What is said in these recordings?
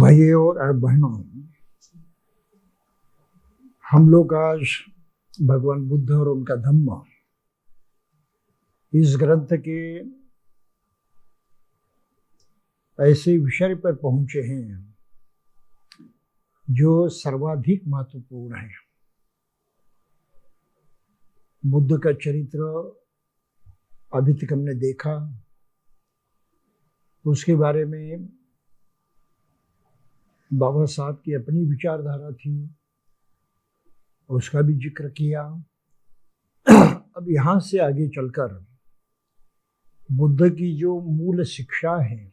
भाइयों और बहनों, हम लोग आज भगवान बुद्ध और उनका धम्म इस ग्रंथ के ऐसे विषय पर पहुंचे हैं जो सर्वाधिक महत्वपूर्ण है। बुद्ध का चरित्र अभी तक हमने देखा, उसके बारे में बाबा साहब की अपनी विचारधारा थी, उसका भी जिक्र किया। अब यहाँ से आगे चलकर बुद्ध की जो मूल शिक्षा है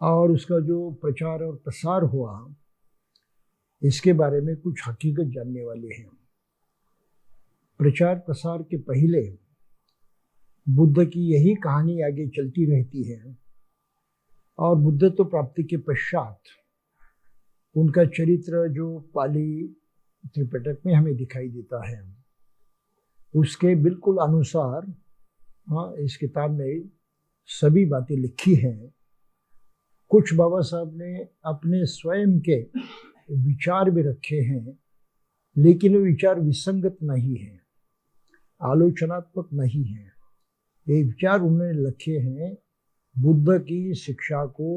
और उसका जो प्रचार और प्रसार हुआ, इसके बारे में कुछ हकीकत जानने वाले हैं। प्रचार प्रसार के पहले बुद्ध की यही कहानी आगे चलती रहती है और बुद्धत्व प्राप्ति के पश्चात उनका चरित्र जो पाली त्रिपिटक में हमें दिखाई देता है, उसके बिल्कुल अनुसार इस किताब में सभी बातें लिखी हैं। कुछ बाबा साहब ने अपने स्वयं के विचार भी रखे हैं, लेकिन वो विचार विसंगत नहीं है, आलोचनात्मक नहीं है। ये विचार उन्होंने लिखे हैं बुद्ध की शिक्षा को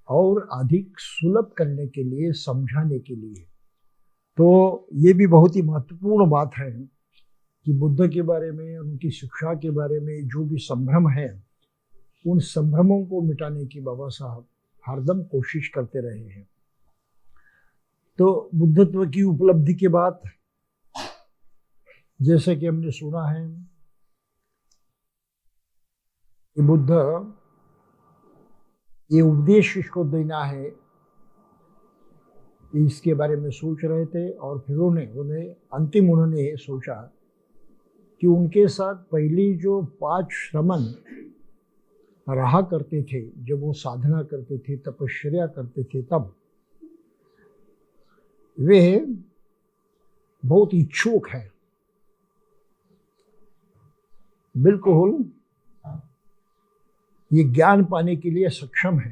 और अधिक सुलभ करने के लिए, समझाने के लिए। तो ये भी बहुत ही महत्वपूर्ण बात है कि बुद्ध के बारे में, उनकी शिक्षा के बारे में जो भी संभ्रम है, उन संभ्रमों को मिटाने की बाबा साहब हरदम कोशिश करते रहे हैं। तो बुद्धत्व की उपलब्धि के बाद, जैसे कि हमने सुना है कि बुद्ध ये उपदेश इसको देना है, इसके बारे में सोच रहे थे। और फिर उन्होंने सोचा कि उनके साथ पहली जो 5 श्रमण रहा करते थे, जब वो साधना करते थे, तपश्चर्या करते थे, तब वे बहुत इच्छुक हैं, बिल्कुल ये ज्ञान पाने के लिए सक्षम है,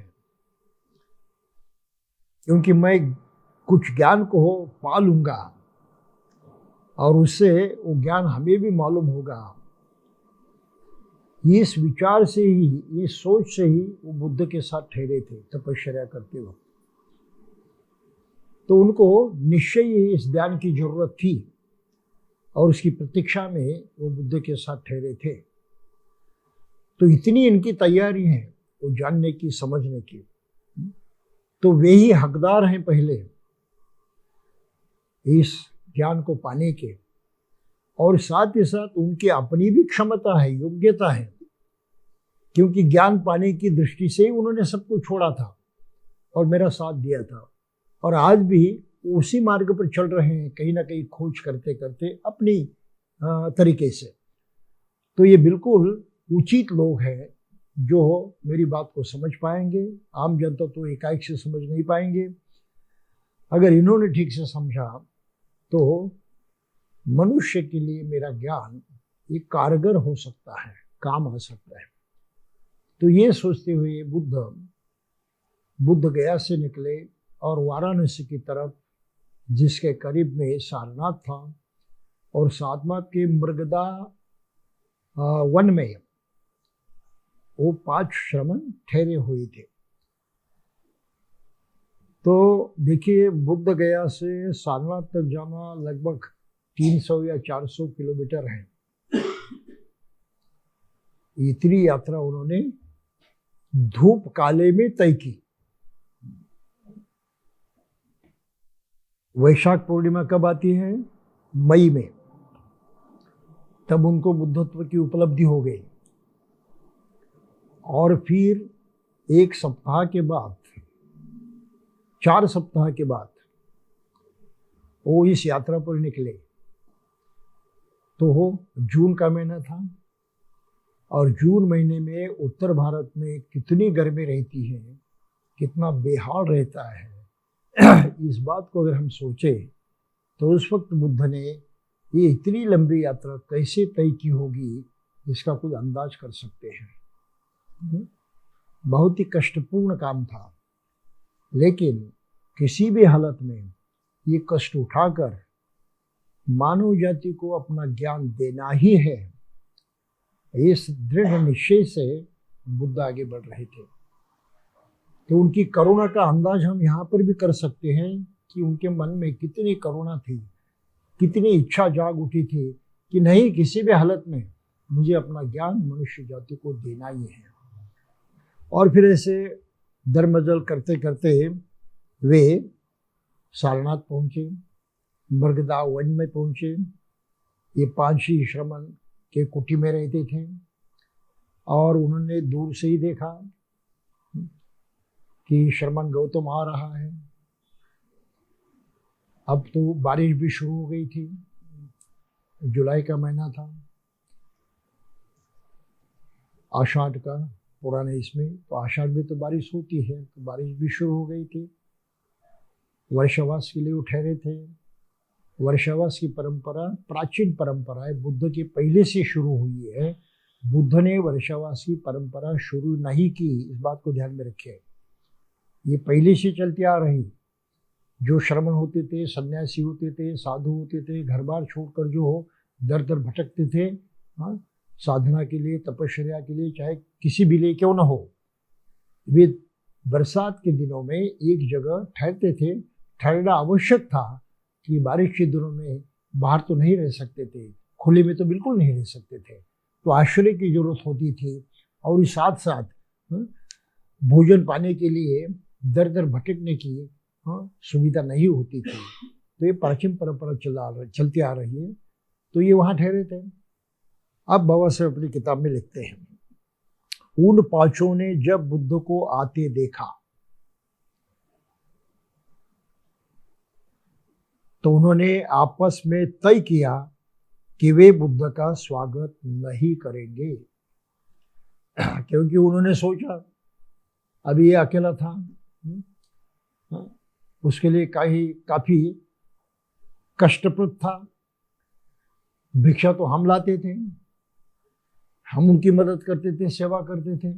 क्योंकि मैं कुछ ज्ञान को पा लूंगा और उससे वो ज्ञान हमें भी मालूम होगा। इस विचार से ही, इस सोच से ही वो बुद्ध के साथ ठहरे थे तपश्चर्या करते वक्त। तो उनको निश्चय ही इस ज्ञान की जरूरत थी और उसकी प्रतीक्षा में वो बुद्ध के साथ ठहरे थे। तो इतनी इनकी तैयारी है वो जानने की, समझने की, तो वे ही हकदार हैं पहले इस ज्ञान को पाने के। और साथ ही साथ उनकी अपनी भी क्षमता है, योग्यता है, क्योंकि ज्ञान पाने की दृष्टि से ही उन्होंने सब कुछ छोड़ा था और मेरा साथ दिया था। और आज भी उसी मार्ग पर चल रहे हैं, कहीं ना कहीं खोज करते करते अपनी तरीके से। तो ये बिल्कुल उचित लोग हैं जो मेरी बात को समझ पाएंगे। आम जनता तो एकाएक से समझ नहीं पाएंगे। अगर इन्होंने ठीक से समझा तो मनुष्य के लिए मेरा ज्ञान एक कारगर हो सकता है, काम आ सकता है। तो ये सोचते हुए बुद्ध गया से निकले और वाराणसी की तरफ, जिसके करीब में सारनाथ था, और सारनाथ के मृगदा वन में वो 5 श्रमण ठहरे हुए थे। तो देखिए, बुद्ध गया से सारनाथ तक जाना लगभग 300 या 400 किलोमीटर है। इतनी यात्रा उन्होंने धूप काले में तय की। वैशाख पूर्णिमा कब आती है? मई में। तब उनको बुद्धत्व की उपलब्धि हो गई। और फिर 1 सप्ताह के बाद, 4 सप्ताह के बाद वो इस यात्रा पर निकले। तो वो जून का महीना था और जून महीने में उत्तर भारत में कितनी गर्मी रहती है, कितना बेहाल रहता है। इस बात को अगर हम सोचें तो उस वक्त बुद्ध ने ये इतनी लंबी यात्रा कैसे तय की होगी, इसका कुछ अंदाज कर सकते हैं। बहुत ही कष्टपूर्ण काम था, लेकिन किसी भी हालत में ये कष्ट उठाकर मानव जाति को अपना ज्ञान देना ही है, इस दृढ़ निश्चय से बुद्ध आगे बढ़ रहे थे। तो उनकी करुणा का अंदाज हम यहाँ पर भी कर सकते हैं कि उनके मन में कितनी करुणा थी, कितनी इच्छा जाग उठी थी कि नहीं, किसी भी हालत में मुझे अपना ज्ञान मनुष्य जाति को देना ही है। और फिर ऐसे दरमजल करते करते वे सारनाथ पहुंचे, मृगदा वन में पहुंचे। ये 5 ही श्रमण के कुटी में रहते थे और उन्होंने दूर से ही देखा कि श्रमण गौतम आ रहा है। अब तो बारिश भी शुरू हो गई थी, जुलाई का महीना था, आषाढ़ का पुराने इसमें, तो आषाढ़ में तो बारिश होती है, तो बारिश भी शुरू हो गई थी। वर्षावास के लिए वो ठहरे थे। वर्षावास की परंपरा प्राचीन परंपरा है, बुद्ध के पहले से शुरू हुई है। बुद्ध ने वर्षावास की परंपरा शुरू नहीं की, इस बात को ध्यान में रखें। ये पहले से चलती आ रही। जो श्रमण होते थे, सन्यासी होते थे, साधु होते थे, घर बार छोड़कर जो हो दर दर भटकते थे, हाँ, साधना के लिए, तपस्या के लिए, चाहे किसी भी लिए क्यों न हो, वे बरसात के दिनों में एक जगह ठहरते थे। ठहरना आवश्यक था कि बारिश के दिनों में बाहर तो नहीं रह सकते थे, खुले में तो बिल्कुल नहीं रह सकते थे, तो आश्रय की जरूरत होती थी। और साथ साथ भोजन पाने के लिए दर दर भटकने की सुविधा नहीं होती थी। तो ये प्राचीन परंपरा चलती आ रही है। तो ये वहाँ ठहरे थे। अब बाबा साहब अपनी किताब में लिखते हैं, उन 5 ने जब बुद्ध को आते देखा तो उन्होंने आपस में तय किया कि वे बुद्ध का स्वागत नहीं करेंगे, क्योंकि उन्होंने सोचा अभी ये अकेला था, उसके लिए काफी कष्टप्रद था। भिक्षा तो हम लाते थे, हम उनकी मदद करते थे, सेवा करते थे।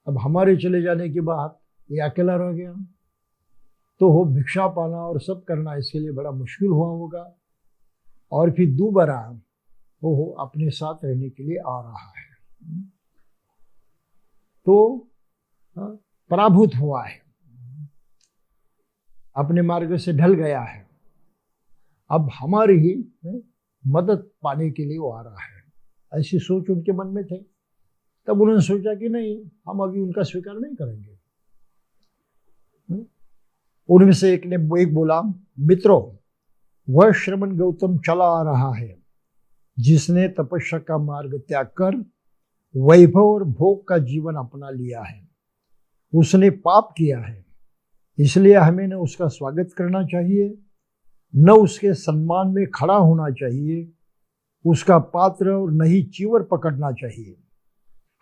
अब हमारे चले जाने के बाद ये अकेला रह गया, तो हो भिक्षा पाना और सब करना इसके लिए बड़ा मुश्किल हुआ होगा। और फिर दोबारा वो अपने साथ रहने के लिए आ रहा है, तो पराभूत हुआ है, अपने मार्ग से ढल गया है। अब हमारी ही मदद पाने के लिए वो आ रहा है, ऐसी सोच उनके मन में थे। तब उन्होंने सोचा कि नहीं, हम अभी उनका स्वीकार नहीं करेंगे। उनमें से एक बोला, मित्रों, वह श्रमण गौतम चला आ रहा है जिसने तपस्या का मार्ग त्याग कर वैभव और भोग का जीवन अपना लिया है। उसने पाप किया है, इसलिए हमें न उसका स्वागत करना चाहिए, न उसके सम्मान में खड़ा होना चाहिए, उसका पात्र और न ही चीवर पकड़ना चाहिए।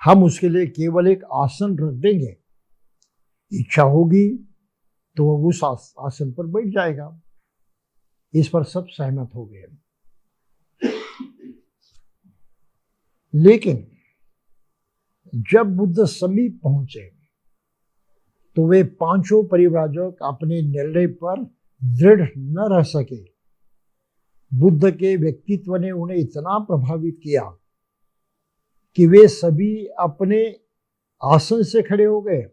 हम उसके लिए केवल एक आसन रख देंगे, इच्छा होगी तो वह उस आसन पर बैठ जाएगा। इस पर सब सहमत हो गए। लेकिन जब बुद्ध समीप पहुंचे तो वे 5 परिव्राजक अपने निर्णय पर दृढ़ न रह सके। बुद्ध के व्यक्तित्व ने उन्हें इतना प्रभावित किया कि वे सभी अपने आसन से खड़े हो गए।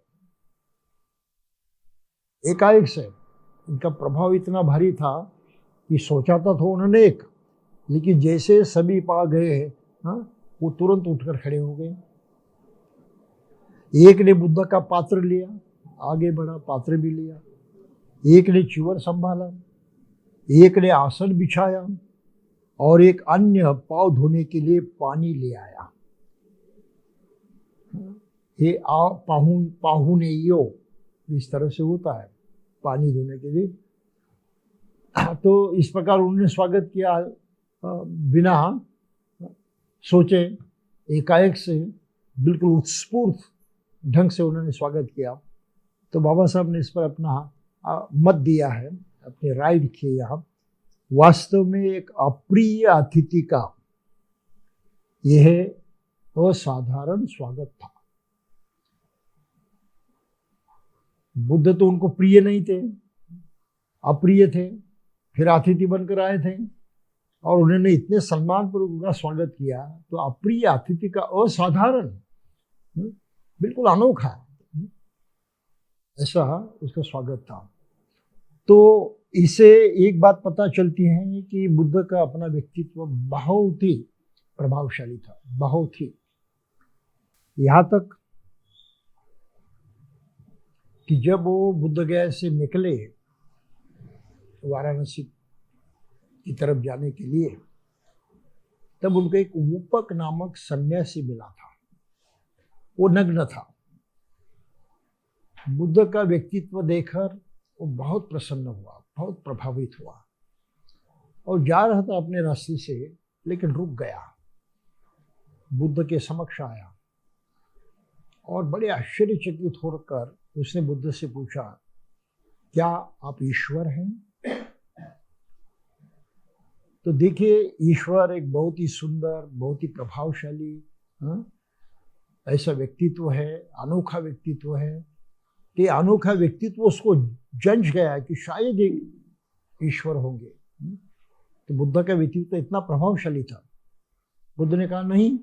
एकाएक से उनका प्रभाव इतना भारी था कि सोचा था तो उन्होंने एक, लेकिन जैसे सभी पा गए वो तुरंत उठकर खड़े हो गए। एक ने बुद्ध का पात्र लिया, आगे बढ़ा, पात्र भी लिया। एक ने चिवर संभाला, एक ने आसन बिछाया और एक अन्य पांव धोने के लिए पानी ले आया। ये पाहुने यो इस तरह से होता है, पानी धोने के लिए। तो इस प्रकार उन्होंने स्वागत किया, बिना सोचे, एकाएक से बिल्कुल उत्स्फूर्त ढंग से उन्होंने स्वागत किया। तो बाबा साहब ने इस पर अपना मत दिया है, अपनी राय लिखी है यहाँ। वास्तव में एक अप्रिय अतिथि का यह असाधारण स्वागत था। बुद्ध तो उनको प्रिय नहीं थे, अप्रिय थे, फिर अतिथि बनकर आए थे और उन्होंने इतने सम्मानपूर्वक उनका स्वागत किया। तो अप्रिय अतिथि का असाधारण, बिल्कुल अनोखा ऐसा उसका स्वागत था। तो इसे एक बात पता चलती है कि बुद्ध का अपना व्यक्तित्व बहुत ही प्रभावशाली था, बहुत ही, यहाँ तक कि जब वो बुद्ध गया से निकले वाराणसी की तरफ जाने के लिए, तब उनको एक ऊपक नामक सन्यासी मिला था। वो नग्न था। बुद्ध का व्यक्तित्व देखकर वो बहुत प्रसन्न हुआ, बहुत प्रभावित हुआ और जा रहा था अपने रास्ते से, लेकिन रुक गया। बुद्ध के समक्ष आया और बड़े आश्चर्यचकित होकर उसने बुद्ध से पूछा, क्या आप ईश्वर हैं? तो देखिए, ईश्वर एक बहुत ही सुंदर, बहुत ही प्रभावशाली ऐसा व्यक्तित्व है, अनोखा व्यक्तित्व है कि अनोखा व्यक्तित्व उसको जंच गया कि शायद ईश्वर होंगे। तो बुद्ध का व्यक्तित्व इतना प्रभावशाली था। बुद्ध ने कहा नहीं।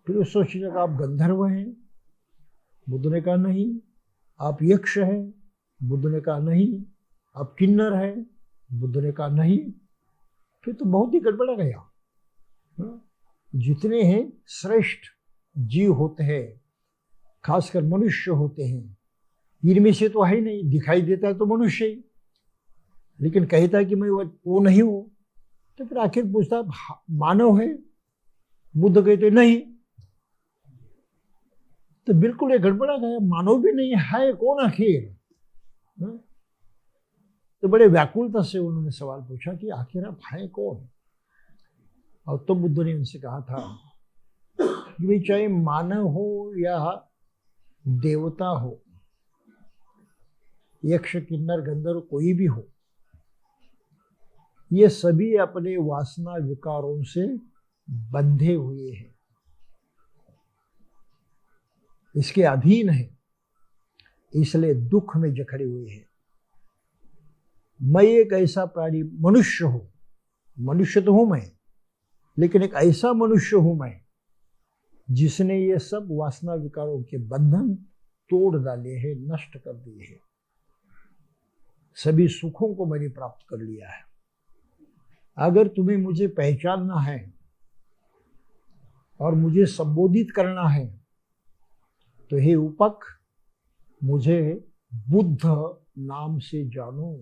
फिर उस सोचा कि आप गंधर्व हैं। बुद्ध ने कहा नहीं। आप यक्ष हैं। बुद्ध ने कहा नहीं। आप किन्नर हैं। बुद्ध ने कहा नहीं। फिर तो बहुत ही गड़बड़ा गया। जितने हैं श्रेष्ठ जीव होते हैं, खासकर मनुष्य होते हैं, इनमें से तो है नहीं। दिखाई देता है तो मनुष्य ही, लेकिन कहता है कि मैं वो नहीं हूं। तो फिर आखिर पूछता मानव है? बुद्ध कहते नहीं। तो बिल्कुल ये गड़बड़ा गया, मानव भी नहीं है, कौन आखिर? तो बड़े व्याकुलता से उन्होंने सवाल पूछा कि आखिर आप है कौन? और तो बुद्ध ने उनसे कहा था कि भाई चाहे मानव हो या देवता हो, यक्ष किन्नर गंधर्व कोई भी हो, ये सभी अपने वासना विकारों से बंधे हुए हैं, इसके अधीन है, इसलिए दुख में जकड़े हुए हैं। मैं एक ऐसा प्राणी मनुष्य हूं, मनुष्य तो हूं मैं, लेकिन एक ऐसा मनुष्य हूं मैं जिसने ये सब वासना विकारों के बंधन तोड़ डाले हैं, नष्ट कर दिए हैं। सभी सुखों को मैंने प्राप्त कर लिया है। अगर तुम्हें मुझे पहचानना है और मुझे संबोधित करना है तो हे ऊपक, मुझे बुद्ध नाम से जानो।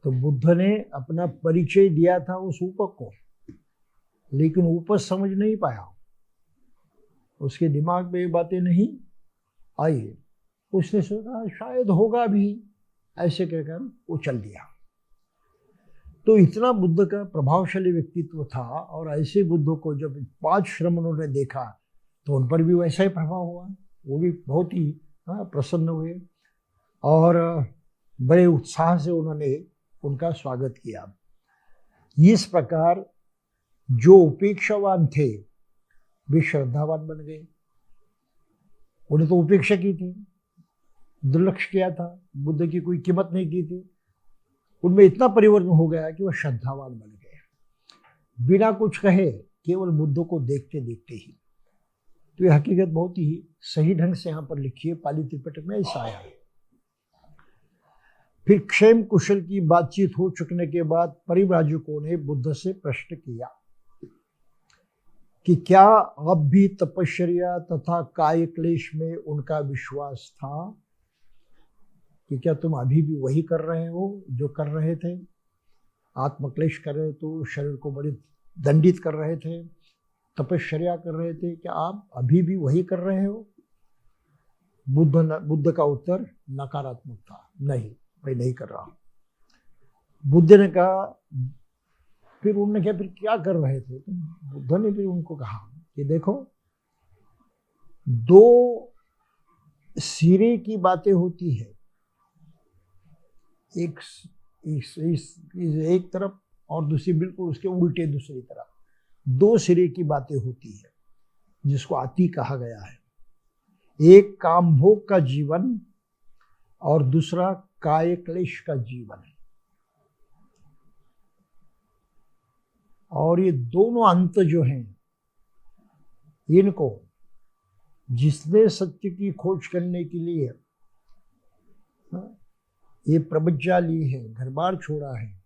तो बुद्ध ने अपना परिचय दिया था उस ऊपक को, लेकिन ऊपक समझ नहीं पाया, उसके दिमाग में ये बातें नहीं आई। उसने सोचा शायद होगा भी, ऐसे कहकर वो चल दिया। तो इतना बुद्ध का प्रभावशाली व्यक्तित्व था, और ऐसे बुद्ध को जब 5 श्रमणों ने देखा तो उन पर भी वैसा ही प्रभाव हुआ। वो भी बहुत ही प्रसन्न हुए और बड़े उत्साह से उन्होंने उनका स्वागत किया। इस प्रकार जो उपेक्षावान थे वे श्रद्धावान बन गए। उन्हें तो उपेक्षा की थी, दुर्लक्ष्य किया था, बुद्ध की कोई कीमत नहीं की थी। उनमें इतना परिवर्तन हो गया कि वह श्रद्धावान बन गए, बिना कुछ कहे, केवल बुद्ध को देखते देखते ही। तो ये हकीकत बहुत ही सही ढंग से यहाँ पर लिखी है, पाली त्रिपिटक में ऐसा आया है। फिर क्षेम कुशल की बातचीत हो चुकने के बाद परिव्राजकों ने बुद्ध से प्रश्न किया कि क्या अब भी तपश्चर्या तथा काय क्लेश में उनका विश्वास था, कि क्या तुम अभी भी वही कर रहे हो जो कर रहे थे? आत्मक्लेश कर रहे तो शरीर को बड़ी दंडित कर रहे थे, तपश्चर्या कर रहे थे, क्या आप अभी भी वही कर रहे हो? बुद्ध का उत्तर नकारात्मक था, नहीं, मैं नहीं कर रहा। बुद्ध ने कहा, फिर उन्होंने क्या, फिर क्या कर रहे थे? तो बुद्ध ने फिर उनको कहा कि देखो, 2 सिरे की बातें होती है, एक तरफ और दूसरी बिल्कुल उसके उल्टे दूसरी तरफ 2 सिरे की बातें होती है, जिसको अति कहा गया है। एक कामभोग का जीवन और दूसरा काय क्लेश का जीवन है। और ये दोनों अंत जो हैं, इनको जिसने सत्य की खोज करने के लिए ये प्रबज्जा ली है, घर बार छोड़ा है,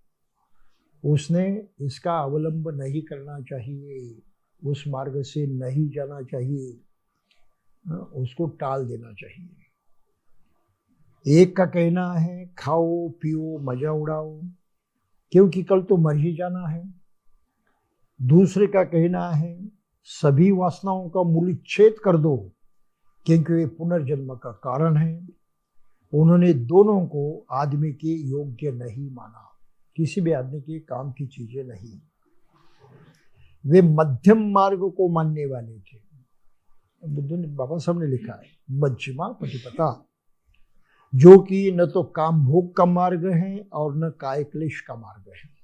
उसने इसका अवलंब नहीं करना चाहिए, उस मार्ग से नहीं जाना चाहिए, उसको टाल देना चाहिए। एक का कहना है खाओ पियो मजा उड़ाओ, क्योंकि कल तो मर ही जाना है। दूसरे का कहना है सभी वासनाओं का मूलच्छेद कर दो, क्योंकि वे पुनर्जन्म का कारण है। उन्होंने दोनों को आदमी के योग्य नहीं माना, किसी भी आदमी के काम की चीजें नहीं। वे मध्यम मार्ग को मानने वाले थे। बुद्ध ने, बाबा साहब ने लिखा है मध्यमा पतिपता, जो कि न तो काम भोग का मार्ग है और न काय क्लेश का मार्ग है।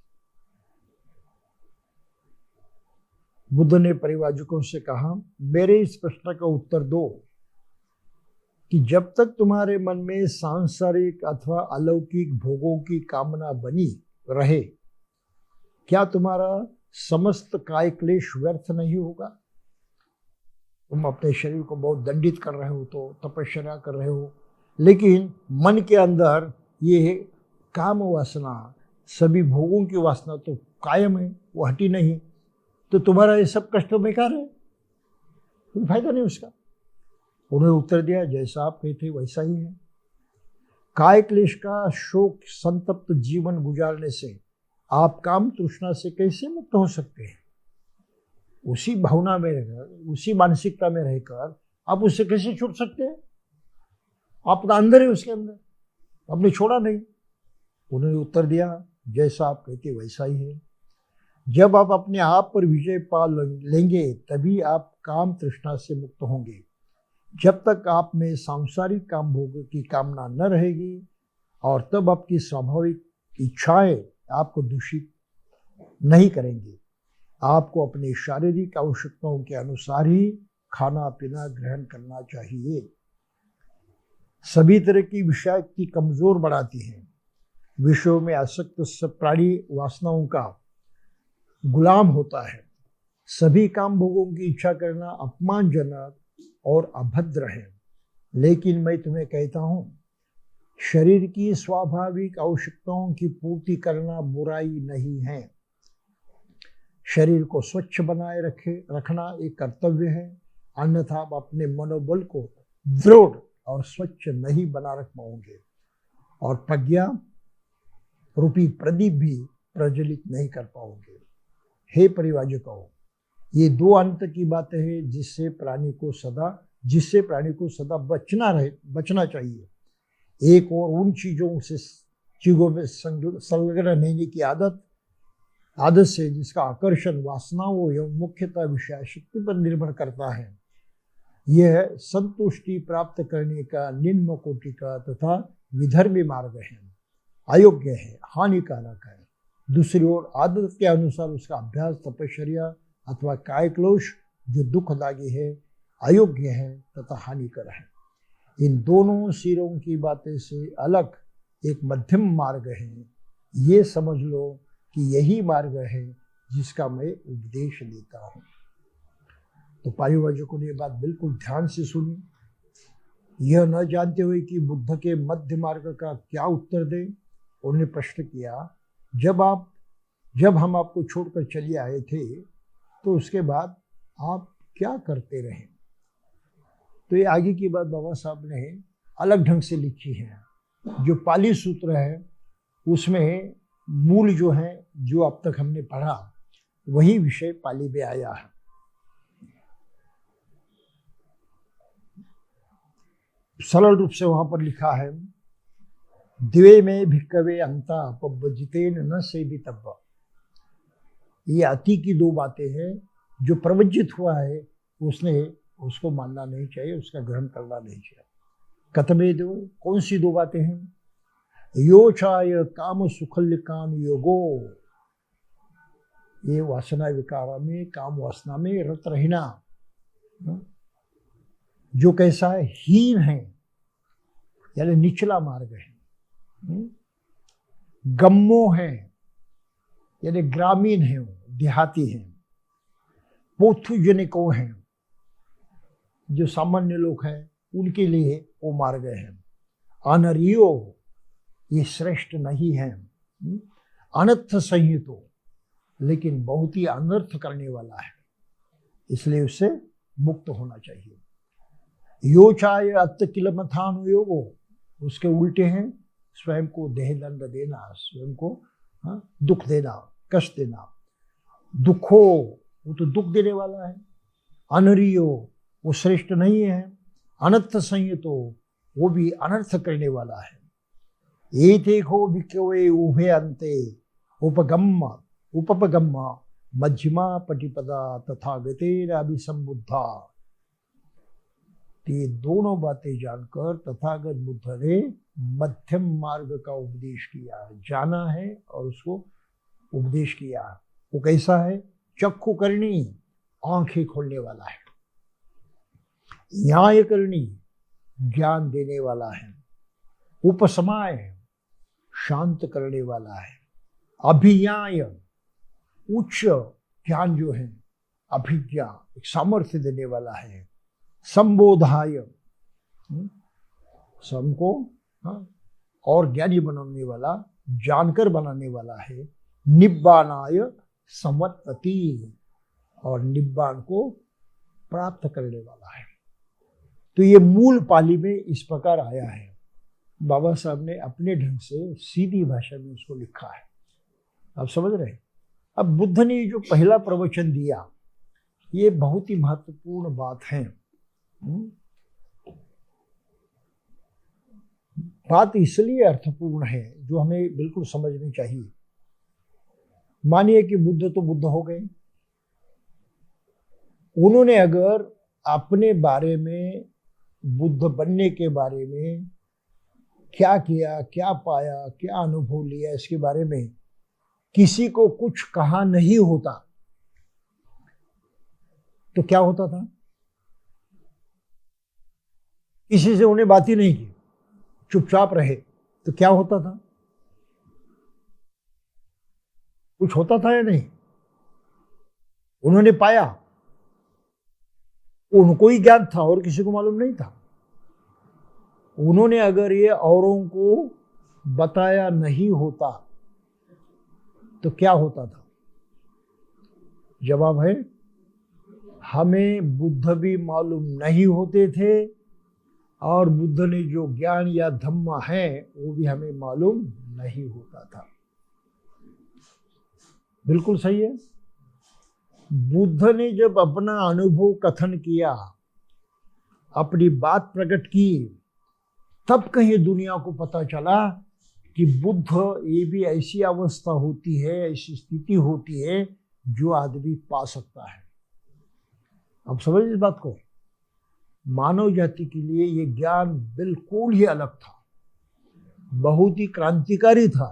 बुद्ध ने परिव्राजकों से कहा, मेरे इस प्रश्न का उत्तर दो कि जब तक तुम्हारे मन में सांसारिक अथवा अलौकिक भोगों की कामना बनी रहे, क्या तुम्हारा समस्त काय क्लेश व्यर्थ नहीं होगा? तुम अपने शरीर को बहुत दंडित कर रहे हो, तो तपस्या कर रहे हो, लेकिन मन के अंदर ये काम वासना, सभी भोगों की वासना तो कायम है, वो हटी नहीं, तो तुम्हारा ये सब कष्ट बेकार है, कोई फायदा नहीं उसका। उन्होंने उत्तर दिया, जैसा आप कहते वैसा ही है। काय क्लेश का शोक संतप्त जीवन गुजारने से आप काम तृष्णा से कैसे मुक्त हो सकते हैं? उसी भावना में रहकर, उसी मानसिकता में रहकर आप उससे कैसे छूट सकते हैं? आपका अंदर है, उसके अंदर आपने छोड़ा नहीं। उन्होंने उत्तर दिया, जैसा आप कहते वैसा ही है। जब आप अपने आप पर विजय पा लेंगे तभी आप काम तृष्णा से मुक्त होंगे। जब तक आप में सांसारिक काम भोग की कामना न रहेगी, और तब आपकी स्वाभाविक इच्छाएं आपको दूषित नहीं करेंगी। आपको अपनी शारीरिक आवश्यकताओं के अनुसार ही खाना पीना ग्रहण करना चाहिए। सभी तरह की विषयाक्ति कमजोर बढ़ाती हैं। विषयों में आसक्त सब प्राणी वासनाओं का गुलाम होता है। सभी काम भोगों की इच्छा करना अपमानजनक और अभद्र है। लेकिन मैं तुम्हें कहता हूं, शरीर की स्वाभाविक आवश्यकताओं की पूर्ति करना बुराई नहीं है। शरीर को स्वच्छ बनाए रखना एक कर्तव्य है, अन्यथा आप अपने मनोबल को दृढ़ और स्वच्छ नहीं बना रख पाओगे, और प्रज्ञा रूपी प्रदीप भी प्रज्वलित नहीं कर पाओगे। हे परिव्राजकों, ये दो अंत की बातें हैं जिससे प्राणी को सदा बचना चाहिए। एक और उन चीजों में संलग्न रहने की आदत से जिसका आकर्षण वासनाओं एवं मुख्यतः विषय शक्ति पर निर्भर करता है। यह संतुष्टि प्राप्त करने का निम्न कोटि का तथा विधर्मी मार्ग है, अयोग्य है, हानिकारक है। दूसरी ओर आदत के अनुसार उसका अभ्यास तपश्चर्या अथवा कायक्लेश जो दुखदायी है, अयोग्य है तथा हानिकर है। इन दोनों सिरों की बातें से अलग एक मध्यम मार्ग है। ये समझ लो कि यही मार्ग है जिसका मैं उपदेश देता हूँ। तो परिव्राजकों ने ये बात बिल्कुल ध्यान से सुनी। यह न जानते हुए कि बुद्ध के मध्य मार्ग का क्या उत्तर दें, उन्होंने प्रश्न किया, जब हम आपको छोड़कर चले आए थे तो उसके बाद आप क्या करते रहे? तो ये आगे की बात बाबा साहब ने अलग ढंग से लिखी है। जो पाली सूत्र है उसमें मूल जो है, जो अब तक हमने पढ़ा, वही विषय पाली में आया है। सरल रूप से वहां पर लिखा है, दिवे में भिक्कवे अंता पब्बजितेन न सेवितव्य। ये अति की दो बातें हैं। जो प्रवज्जित हुआ है उसको मानना नहीं चाहिए, उसका ग्रहण करना नहीं चाहिए। कतमे दो, कौन सी दो बातें हैं? योचाय काम सुखल काम योगो, ये वासना विकारा में, काम वासना में रत रहना। जो कैसा है, हीन है, यानी निचला मार्ग है। गम्मो है, यानी ग्रामीण है, वो देहाती है। पोथुजनिको हैं, जो सामान्य लोग हैं उनके लिए वो मार्ग है। अनरियो, ये श्रेष्ठ नहीं है। अनर्थ संहितो, लेकिन बहुत ही अनर्थ करने वाला है, इसलिए उससे मुक्त होना चाहिए। योचाय अत्त किल मथानुयोगो, उसके उल्टे हैं स्वयं को देहदंड देना, स्वयं को दुख देना, कष्ट देना। दुखो, वो तो दुख देने वाला है। अनरियो, वो श्रेष्ठ नहीं है। अनर्थ संयतो, वो भी अनर्थ करने वाला है। एतेको भिक्खवे उभे अन्ते उपगम्म उपपगम्म मध्यमा पटिपदा तथा गतेराभिसंबुद्धा। ये दोनों बातें जानकर तथागत बुद्ध ने मध्यम मार्ग का उपदेश किया, जाना है और उसको उपदेश किया। वो कैसा है? चक्षु करनी, आंखें खोलने वाला है। न्याय करनी, ज्ञान देने वाला है। उपसमाय, शांत करने वाला है। अभिज्ञाय, उच्च ज्ञान जो है, अभिज्ञा, एक सामर्थ्य देने वाला है। संबोधाय, सबको और ज्ञानी बनाने वाला, जानकर बनाने वाला है। निब्बानाय संवत्ति, और निब्बान को प्राप्त करने वाला है। तो ये मूल पाली में इस प्रकार आया है। बाबा साहब ने अपने ढंग से सीधी भाषा में उसको लिखा है। आप समझ रहे हैं? अब बुद्ध ने जो पहला प्रवचन दिया, ये बहुत ही महत्वपूर्ण बात है। बात इसलिए अर्थपूर्ण है, जो हमें बिल्कुल समझनी चाहिए। मानिए कि बुद्ध तो बुद्ध हो गए, उन्होंने अगर अपने बारे में, बुद्ध बनने के बारे में क्या किया, क्या पाया, क्या अनुभव लिया, इसके बारे में किसी को कुछ कहा नहीं होता, तो क्या होता था? किसी से उन्हें बात ही नहीं की, चुपचाप रहे, तो क्या होता था? कुछ होता था या नहीं? उन्होंने पाया, उनको ही ज्ञान था और किसी को मालूम नहीं था। उन्होंने अगर ये औरों को बताया नहीं होता तो क्या होता था? जवाब है, हमें बुद्ध भी मालूम नहीं होते थे, और बुद्ध ने जो ज्ञान या धम्म है वो भी हमें मालूम नहीं होता था। बिल्कुल सही है। बुद्ध ने जब अपना अनुभव कथन किया, अपनी बात प्रकट की, तब कहीं दुनिया को पता चला कि बुद्ध, ये भी ऐसी अवस्था होती है, ऐसी स्थिति होती है जो आदमी पा सकता है। अब समझ इस बात को। मानव जाति के लिए ये ज्ञान बिल्कुल ही अलग था, बहुत ही क्रांतिकारी था,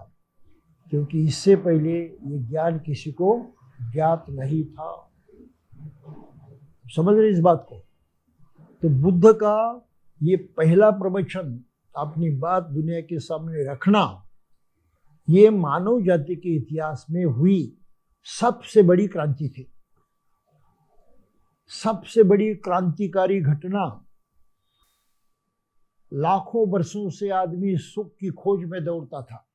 क्योंकि इससे पहले ये ज्ञान किसी को ज्ञात नहीं था। समझ रहे इस बात को? तो बुद्ध का ये पहला प्रवचन, अपनी बात दुनिया के सामने रखना, ये मानव जाति के इतिहास में हुई सबसे बड़ी क्रांति थी, सबसे बड़ी क्रांतिकारी घटना। लाखों वर्षों से आदमी सुख की खोज में दौड़ता था,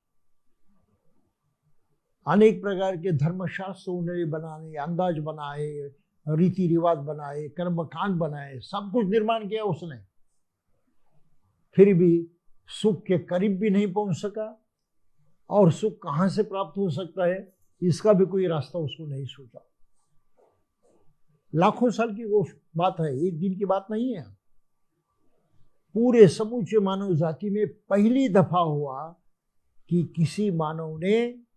अनेक प्रकार के धर्मशास्त्र उन्होंने बनाने, अंदाज बनाए, रीति रिवाज बनाए, कर्मकांड बनाए, सब कुछ निर्माण किया उसने, फिर भी सुख के करीब भी नहीं पहुंच सका। और सुख कहां से प्राप्त हो सकता है, इसका भी कोई रास्ता उसको नहीं सोचा। लाखों साल की वो बात है, एक दिन की बात नहीं है। पूरे समूचे मानव जाति में पहली दफा हुआ कि किसी मानव ने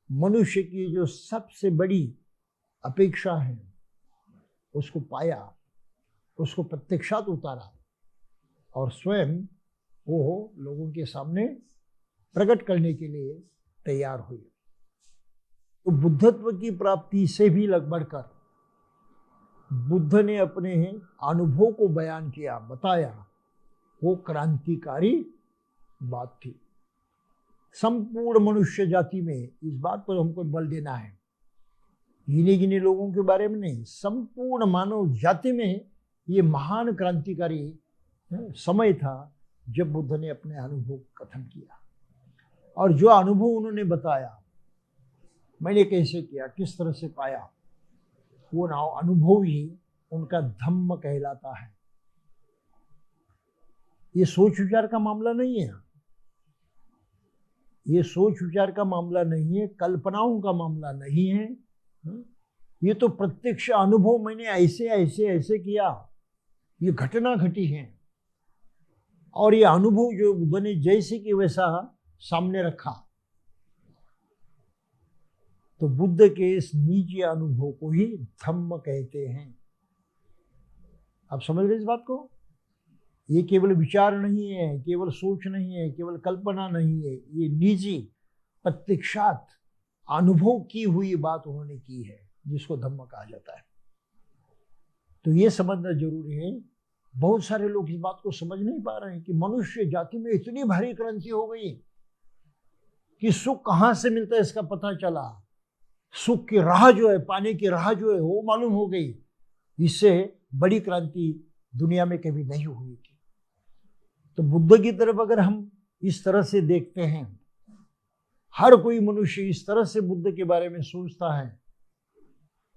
मनुष्य की जो सबसे बड़ी अपेक्षा है उसको पाया, उसको प्रत्यक्षात उतारा, और स्वयं वो लोगों के सामने प्रकट करने के लिए तैयार हुए। तो बुद्धत्व की प्राप्ति से भी लग बढ़कर बुद्ध ने अपने अनुभव को बयान किया, बताया, वो क्रांतिकारी बात थी। संपूर्ण मनुष्य जाति में इस बात पर हमको बल देना है, गिने गिने लोगों के बारे में नहीं, संपूर्ण मानव जाति में ये महान क्रांतिकारी समय था जब बुद्ध ने अपने अनुभव कथन किया। और जो अनुभव उन्होंने बताया, मैंने कैसे किया, किस तरह से पाया, वो अनुभव ही उनका धम्म कहलाता है। ये सोच विचार का मामला नहीं है, ये सोच विचार का मामला नहीं है, कल्पनाओं का मामला नहीं है। ये तो प्रत्यक्ष अनुभव, मैंने ऐसे ऐसे ऐसे किया, ये घटना घटी है। और ये अनुभव जो बुद्ध ने जैसे कि वैसा सामने रखा, तो बुद्ध के इस निजी अनुभव को ही धम्म कहते हैं। आप समझ रहे इस बात को? ये केवल विचार नहीं है, केवल सोच नहीं है, केवल कल्पना नहीं है, ये निजी प्रत्यक्षात अनुभव की हुई बात उन्होंने की है, जिसको धम्म कहा जाता है। तो ये समझना जरूरी है। बहुत सारे लोग इस बात को समझ नहीं पा रहे हैं कि मनुष्य जाति में इतनी भारी क्रांति हो गई कि सुख कहाँ से मिलता है इसका पता चला, सुख की राह जो है, पाने की राह जो है, वो मालूम हो गई। इससे बड़ी क्रांति दुनिया में कभी नहीं हुई थी। तो बुद्ध की तरफ अगर हम इस तरह से देखते हैं, हर कोई मनुष्य इस तरह से बुद्ध के बारे में सोचता है,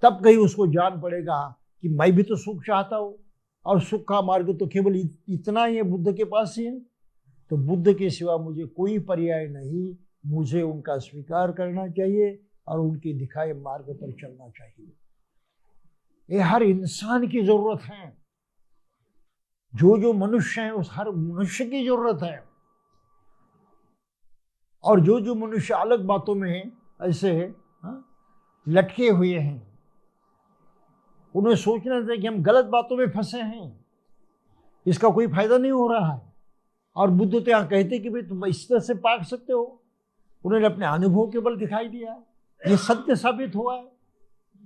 तब कहीं उसको जान पड़ेगा कि मैं भी तो सुख चाहता हूं, और सुख का मार्ग तो केवल इतना ही है, बुद्ध के पास ही है। तो बुद्ध के सिवा मुझे कोई पर्याय नहीं, मुझे उनका स्वीकार करना चाहिए और उनके दिखाए मार्ग पर चलना चाहिए। ये हर इंसान की जरूरत है, जो मनुष्य है उस हर मनुष्य की जरूरत है। और जो मनुष्य अलग बातों में ऐसे लटके हुए हैं, उन्हें सोचना चाहिए कि हम गलत बातों में फंसे हैं, इसका कोई फायदा नहीं हो रहा है। और बुद्ध तो यहाँ कहते कि भाई तुम इस तरह से पाक सकते हो, उन्होंने अपने अनुभव के बल दिखाई दिया, ये सत्य साबित हुआ है।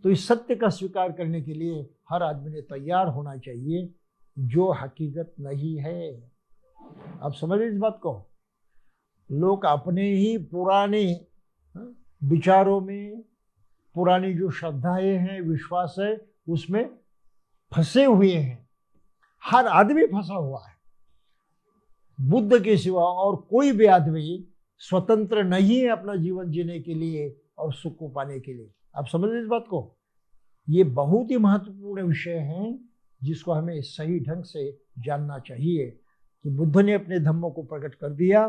तो इस सत्य का स्वीकार करने के लिए हर आदमी ने तैयार होना चाहिए, जो हकीकत नहीं है। आप समझ रहे इस बात को? लोग अपने ही पुराने विचारों में, पुरानी जो श्रद्धाएं हैं, विश्वास है, उसमें फंसे हुए हैं। हर आदमी फंसा हुआ है। बुद्ध के सिवा और कोई भी आदमी स्वतंत्र नहीं है अपना जीवन जीने के लिए और सुख को पाने के लिए। आप समझ रहे इस बात को? ये बहुत ही महत्वपूर्ण विषय है, जिसको हमें सही ढंग से जानना चाहिए कि बुद्ध ने अपने धम्मों को प्रकट कर दिया,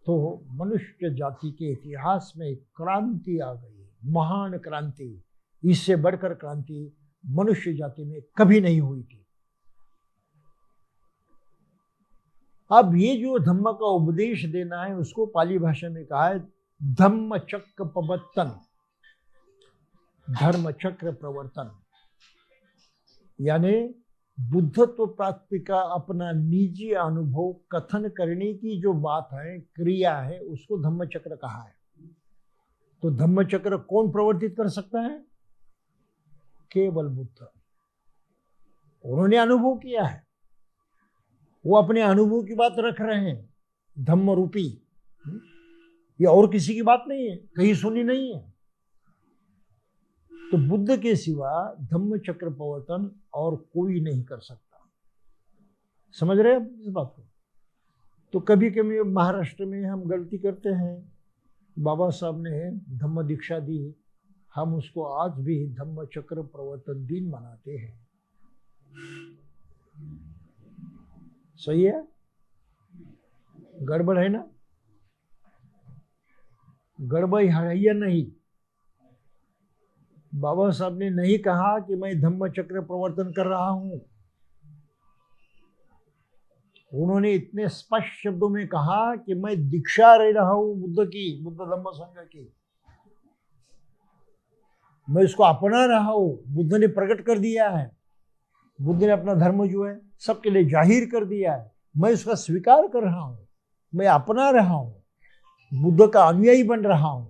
तो मनुष्य जाति के इतिहास में क्रांति आ गई, महान क्रांति। इससे बढ़कर क्रांति मनुष्य जाति में कभी नहीं हुई थी। अब ये जो धम्म का उपदेश देना है, उसको पाली भाषा में कहा है धम्म चक्र प्रवर्तन, धर्म चक्र प्रवर्तन। यानी बुद्धत्व प्राप्ति का अपना निजी अनुभव कथन करने की जो बात है, क्रिया है, उसको धम्म चक्र कहा है। तो धम्म चक्र कौन प्रवर्तित कर सकता है? केवल बुद्ध। उन्होंने अनुभव किया है, वो अपने अनुभव की बात रख रहे हैं, धम्म रूपी। ये और किसी की बात नहीं है, कहीं सुनी नहीं है। तो बुद्ध के सिवा धम्म चक्र प्रवर्तन और कोई नहीं कर सकता। समझ रहे हैं इस बात को? तो कभी कभी महाराष्ट्र में हम गलती करते हैं, बाबा साहब ने धम्म दीक्षा दी, हम उसको आज भी धम्म चक्र प्रवर्तन दिन मनाते हैं। सही है? गड़बड़ है ना? गड़बड़ है या नहीं? बाबा साहब ने नहीं कहा कि मैं धम्म चक्र प्रवर्तन कर रहा हूं। उन्होंने इतने स्पष्ट शब्दों में कहा कि मैं दीक्षा ले रहा हूं बुद्ध की, बुद्ध धम्म संघ की, मैं इसको अपना रहा हूं। बुद्ध ने प्रकट कर दिया है, बुद्ध ने अपना धर्म जो है सबके लिए जाहिर कर दिया है, मैं इसका स्वीकार कर रहा हूं, मैं अपना रहा हूं, बुद्ध का अनुयायी बन रहा हूं,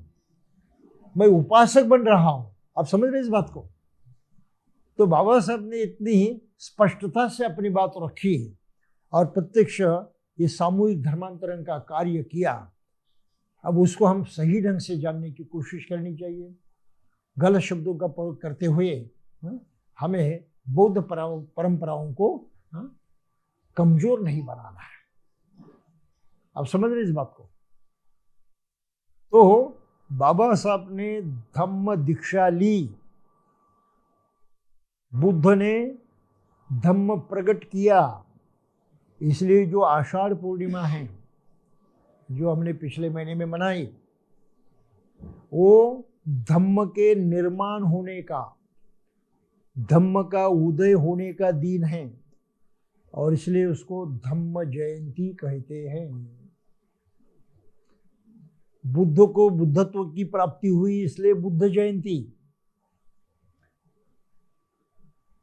मैं उपासक बन रहा हूं। आप समझ रहे इस बात को? तो बाबा साहब ने इतनी स्पष्टता से अपनी बात रखी और प्रत्यक्ष ये सामूहिक धर्मांतरण का कार्य किया। अब उसको हम सही ढंग से जानने की कोशिश करनी चाहिए। गलत शब्दों का प्रयोग करते हुए हमें बौद्ध परंपराओं को कमजोर नहीं बनाना है। आप समझ रहे इस बात को? तो बाबा साहब ने धम्म दीक्षा ली, बुद्ध ने धम्म प्रकट किया। इसलिए जो आषाढ़ पूर्णिमा है जो हमने पिछले महीने में मनाई, वो धम्म के निर्माण होने का, धम्म का उदय होने का दिन है और इसलिए उसको धम्म जयंती कहते हैं। बुद्ध को बुद्धत्व की प्राप्ति हुई इसलिए बुद्ध जयंती।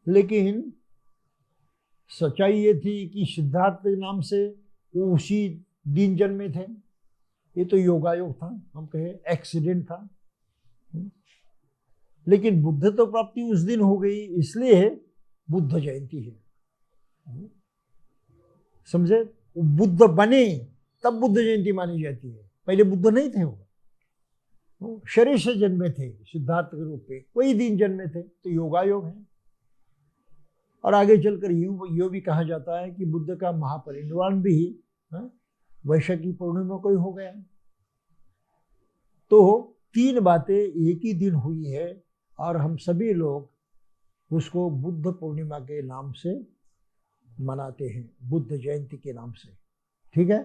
लेकिन सच्चाई ये थी कि सिद्धार्थ के नाम से वो उसी दिन जन्मे थे। ये तो योगायोग था, हम कहे एक्सीडेंट था। लेकिन बुद्ध तो प्राप्ति उस दिन हो गई इसलिए बुद्ध जयंती है। समझे? बुद्ध बने तब बुद्ध जयंती मानी जाती है। पहले बुद्ध नहीं थे, वो शरीर से जन्मे थे सिद्धार्थ के रूप में, वही दिन जन्मे थे, तो योगायोग है। और आगे चलकर यूं भी कहा जाता है कि बुद्ध का महापरिनिर्वाण भी वैशाखी पूर्णिमा को ही हो गया। तो 3 बातें एक ही दिन हुई है और हम सभी लोग उसको बुद्ध पूर्णिमा के नाम से मनाते हैं, बुद्ध जयंती के नाम से। ठीक है?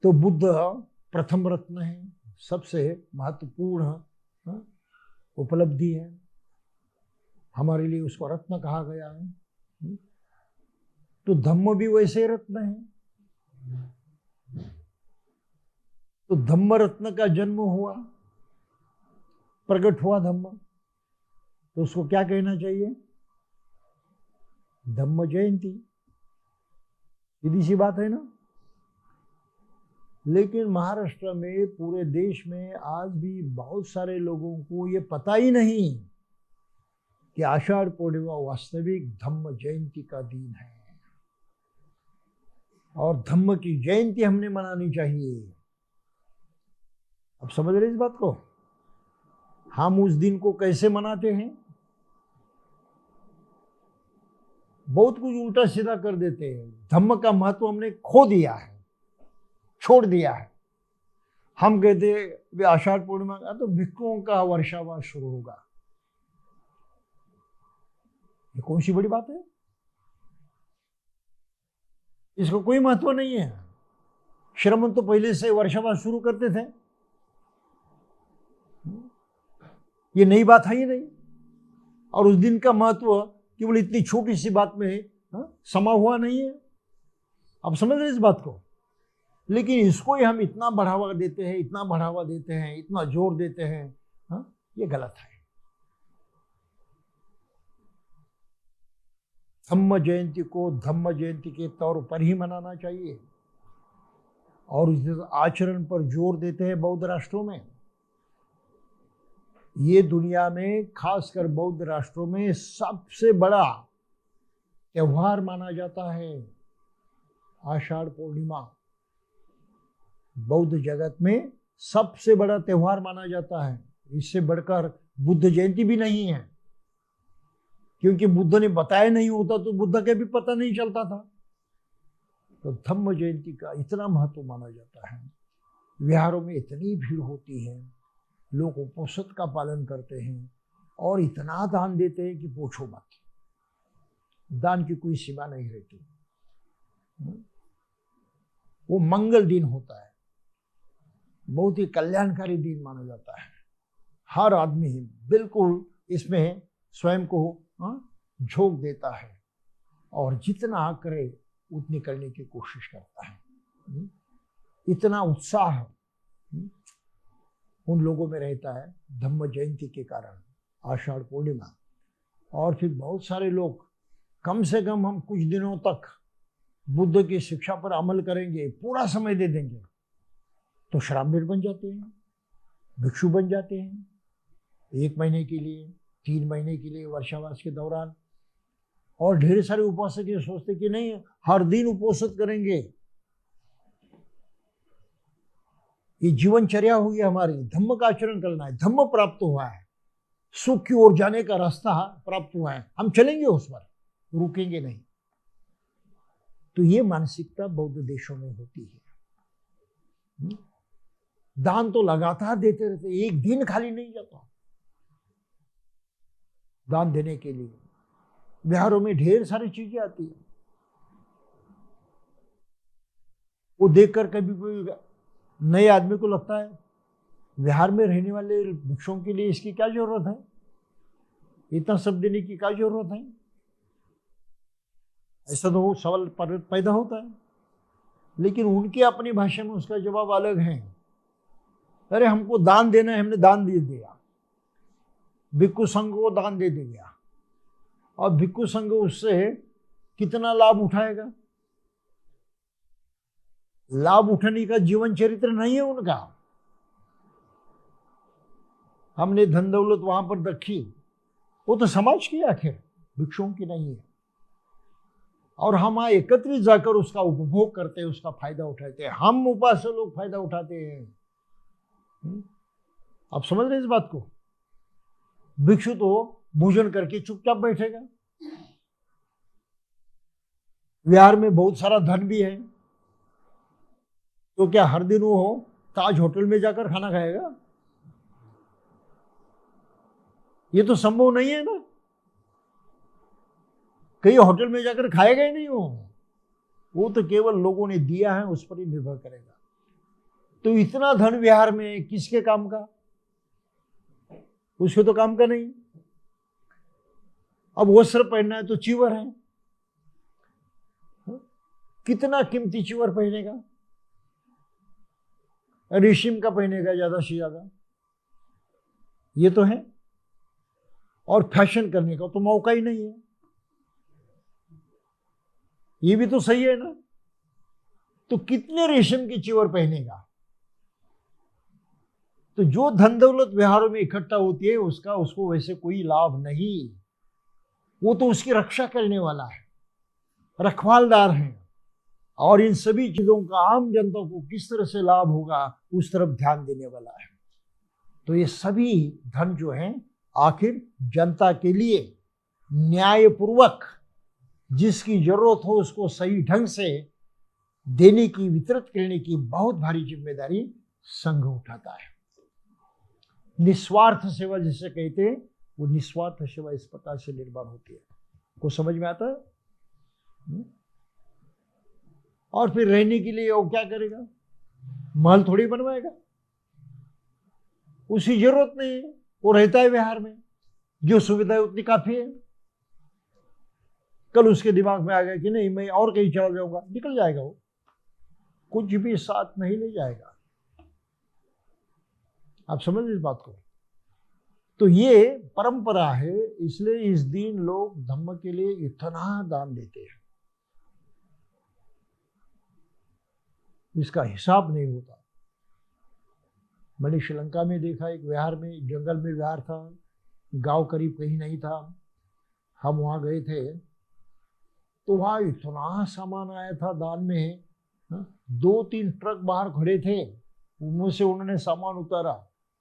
तो बुद्ध प्रथम रत्न है, सबसे महत्वपूर्ण उपलब्धि है, हमारे लिए उसको रत्न कहा गया है। तो धम्म भी वैसे रत्न है। तो धम्म रत्न का जन्म हुआ, प्रकट हुआ धम्म, तो उसको क्या कहना चाहिए? धम्म जयंती। सीधी सी बात है ना? लेकिन महाराष्ट्र में, पूरे देश में आज भी बहुत सारे लोगों को ये पता ही नहीं कि आषाढ़ पूर्णिमा वास्तविक धम्म जयंती का दिन है और धम्म की जयंती हमने मनानी चाहिए। अब समझ रहे इस बात को? हम उस दिन को कैसे मनाते हैं? बहुत कुछ उल्टा सीधा कर देते हैं। धम्म का महत्व हमने खो दिया है, छोड़ दिया है। हम कहते वे आषाढ़ पूर्णिमा का तो भिक्षुओं का वर्षावास शुरू होगा। ये कौन सी बड़ी बात है? इसको कोई महत्व नहीं है। श्रमण तो पहले से वर्षावास शुरू करते थे, ये नई बात है ही नहीं। और उस दिन का महत्व केवल इतनी छोटी सी बात में समा हुआ नहीं है। आप समझ रहे इस बात को? लेकिन इसको ही हम इतना बढ़ावा देते हैं, इतना बढ़ावा देते हैं, इतना जोर देते हैं, ये गलत है। धम्म जयंती को धम्म जयंती के तौर पर ही मनाना चाहिए और इस आचरण पर जोर देते हैं बौद्ध राष्ट्रों में। ये दुनिया में, खासकर बौद्ध राष्ट्रों में, सबसे बड़ा त्योहार माना जाता है आषाढ़ पूर्णिमा। बौद्ध जगत में सबसे बड़ा त्योहार माना जाता है। इससे बढ़कर बुद्ध जयंती भी नहीं है, क्योंकि बुद्ध ने बताया नहीं होता तो बुद्ध के भी पता नहीं चलता था। तो धम्म जयंती का इतना महत्व माना जाता है। विहारों में इतनी भीड़ होती है, लोग उपोषण का पालन करते हैं और इतना दान देते हैं कि पूछो मत। दान की कोई सीमा नहीं रहती। वो मंगल दिन होता है, बहुत ही कल्याणकारी दिन माना जाता है। हर आदमी बिल्कुल इसमें स्वयं को झोंक देता है और जितना करे उतनी करने की कोशिश करता है। इतना उत्साह उन लोगों में रहता है धम्म जयंती के कारण, आषाढ़ पूर्णिमा। और फिर बहुत सारे लोग, कम से कम हम कुछ दिनों तक बुद्ध की शिक्षा पर अमल करेंगे, पूरा समय दे देंगे, तो श्रामणीर बन जाते हैं, भिक्षु बन जाते हैं 1 महीने के लिए, 3 महीने के लिए वर्षावास के दौरान। और ढेर सारे उपासक ये सोचते कि नहीं हर दिन उपोषित करेंगे, ये जीवनचर्या होगी हमारी, धम्म का आचरण करना है, धम्म प्राप्त हुआ है, सुख की ओर जाने का रास्ता प्राप्त हुआ है, हम चलेंगे उस पर, रुकेंगे नहीं। तो ये मानसिकता बौद्ध देशों में होती है। दान तो लगातार देते रहते, एक दिन खाली नहीं जाता दान देने के लिए। विहारों में ढेर सारी चीजें आती है, वो देखकर कभी कोई नए आदमी को लगता है विहार में रहने वाले भिक्षुओं के लिए इसकी क्या जरूरत है, इतना सब देने की क्या जरूरत है, ऐसा तो वो सवाल पैदा होता है। लेकिन उनकी अपनी भाषा में उसका जवाब अलग है। अरे हमको दान देना है, हमने दान दे दिया, भिक्षु संघ को दान दे दिया, और भिक्षु संघ उससे कितना लाभ उठाएगा? लाभ उठाने का जीवन चरित्र नहीं है उनका। हमने धन दौलत वहां पर रखी, वो तो समाज की आखिर, भिक्षुओं की नहीं है। और हम एकत्रित जाकर उसका उपभोग करते हैं, उसका फायदा उठाते हैं। हम उपासक लोग फायदा उठाते हैं। आप समझ रहे हैं इस बात को? भिक्षु तो भोजन करके चुपचाप बैठेगा। विहार में बहुत सारा धन भी है, तो क्या हर दिन वो ताज होटल में जाकर खाना खाएगा? ये तो संभव नहीं है ना। कहीं होटल में जाकर खाएगा ही नहीं वो तो केवल लोगों ने दिया है उस पर ही निर्भर करेगा। तो इतना धन विहार में किसके काम का? उसके तो काम का नहीं। अब वस्त्र पहनना है तो चीवर है, कितना कीमती चीवर पहनेगा? रेशम का पहनेगा ज्यादा से ज्यादा, ये तो है। और फैशन करने का तो मौका ही नहीं है, ये भी तो सही है ना। तो कितने रेशम की चीवर पहनेगा? तो जो धन दौलत विहारों में इकट्ठा होती है उसको वैसे कोई लाभ नहीं। वो तो उसकी रक्षा करने वाला है, रखवालदार है। और इन सभी चीजों का आम जनता को किस तरह से लाभ होगा उस तरफ ध्यान देने वाला है। तो ये सभी धन जो है आखिर जनता के लिए न्यायपूर्वक जिसकी जरूरत हो उसको सही ढंग से देने की, वितरित करने की बहुत भारी जिम्मेदारी संघ उठाता है। निस्वार्थ सेवा जिसे कहते हैं, वो निस्वार्थ सेवा इस प्रकार से निर्माण होती है। को समझ में आता है? और फिर रहने के लिए वो क्या करेगा? महल थोड़ी बनवाएगा, उसकी जरूरत नहीं है। वो रहता है विहार में, जो सुविधा है उतनी काफी है। कल उसके दिमाग में आ गया कि नहीं मैं और कहीं चला जाऊंगा, निकल जाएगा, वो कुछ भी साथ नहीं ले जाएगा। आप समझ इस बात को? तो ये परंपरा है, इसलिए इस दिन लोग धम्म के लिए इतना दान देते हैं, इसका हिसाब नहीं होता। मैंने श्रीलंका में देखा, एक विहार में, जंगल में विहार था, गांव करीब कहीं नहीं था। हम वहां गए थे तो वहां इतना सामान आया था दान में। 2-3 ट्रक बाहर खड़े थे, उनमें से उन्होंने सामान उतारा,